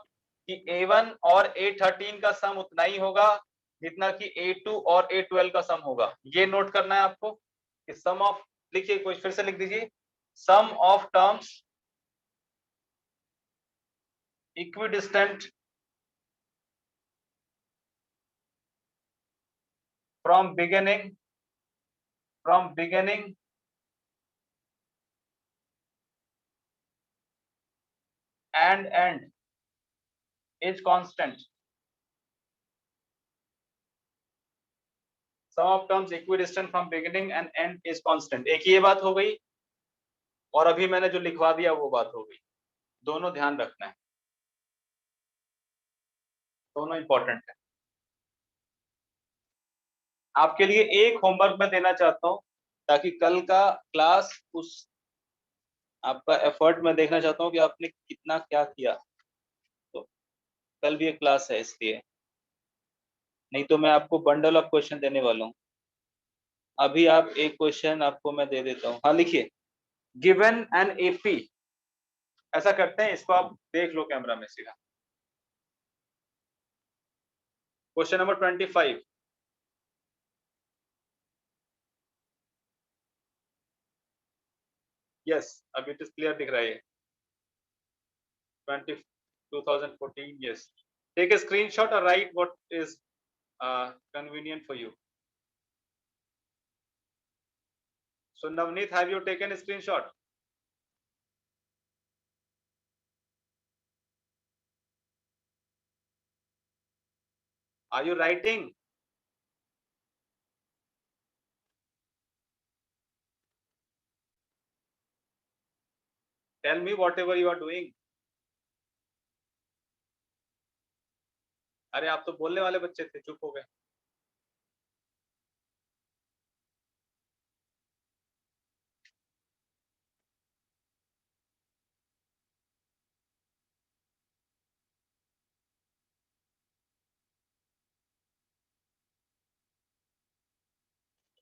कि A1 और A13 का सम उतना ही होगा जितना कि A2 और A12 का सम होगा। ये नोट करना है आपको कि सम ऑफ, लिखिए, कोई फिर से लिख दीजिए, sum of terms equidistant from beginning and end is constant. Sum of terms equidistant from beginning and end is constant. एक ये बात हो गई, और अभी मैंने जो लिखवा दिया वो बात हो गई। दोनों ध्यान रखना है, दोनों इंपॉर्टेंट है। आपके लिए एक होमवर्क मैं देना चाहता हूँ, ताकि कल का क्लास, उस आपका एफर्ट मैं देखना चाहता हूँ कि आपने कितना क्या किया। तो कल भी एक क्लास है, इसलिए, नहीं तो मैं आपको बंडल ऑफ क्वेश्चन देने वाला हूँ। अभी आप एक क्वेश्चन आपको मैं दे देता हूँ। हाँ, लिखिए, गिवन एन AP, ऐसा करते हैं, इसको आप देख लो कैमरा में सीधा। क्वेश्चन नंबर 25, यस, अभी इट इज क्लियर दिख रहा है, 2014, yes. Take a screenshot or write what is convenient for you. So Navneet, have you taken a screenshot? Are you writing? Tell me whatever you are doing. अरे आप तो बोलने वाले बच्चे थे, चुप हो गए।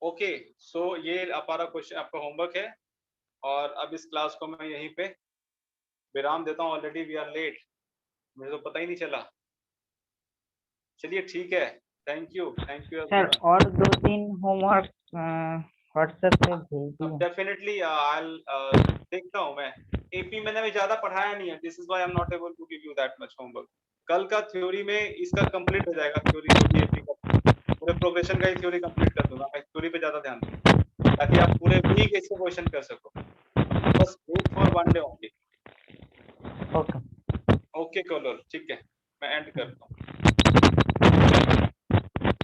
ओके, सो ये हमारा क्वेश्चन, आपका होमवर्क है, और अब इस क्लास को मैं यहीं पे विराम देता हूँ। ऑलरेडी वी आर लेट, मुझे तो पता ही नहीं चला। चलिए ठीक है, थैंक यू सर और 2-3 होमवर्क व्हाट्सएप पे भेज दिए। डेफिनेटली आई देखता हूँ मैं। AP मैंने भी ज्यादा पढ़ाया नहीं है, this is why I am not able to give you that much homework. कल का थ्योरी में इसका कंप्लीट हो जाएगा, थ्योरी जो भी एपी का पूरे प्रोग्रेशन का ही थ्योरी कंप्लीट कर दूंगा मैं, थ्योरी पे ज्यादा ध्यान दूंगा ताकि आप पूरे वीक इससे क्वेश्चन कर सको, बस wait for 1 day only. Okay. Okay caller, ठीक है मैं एंड करता हूँ।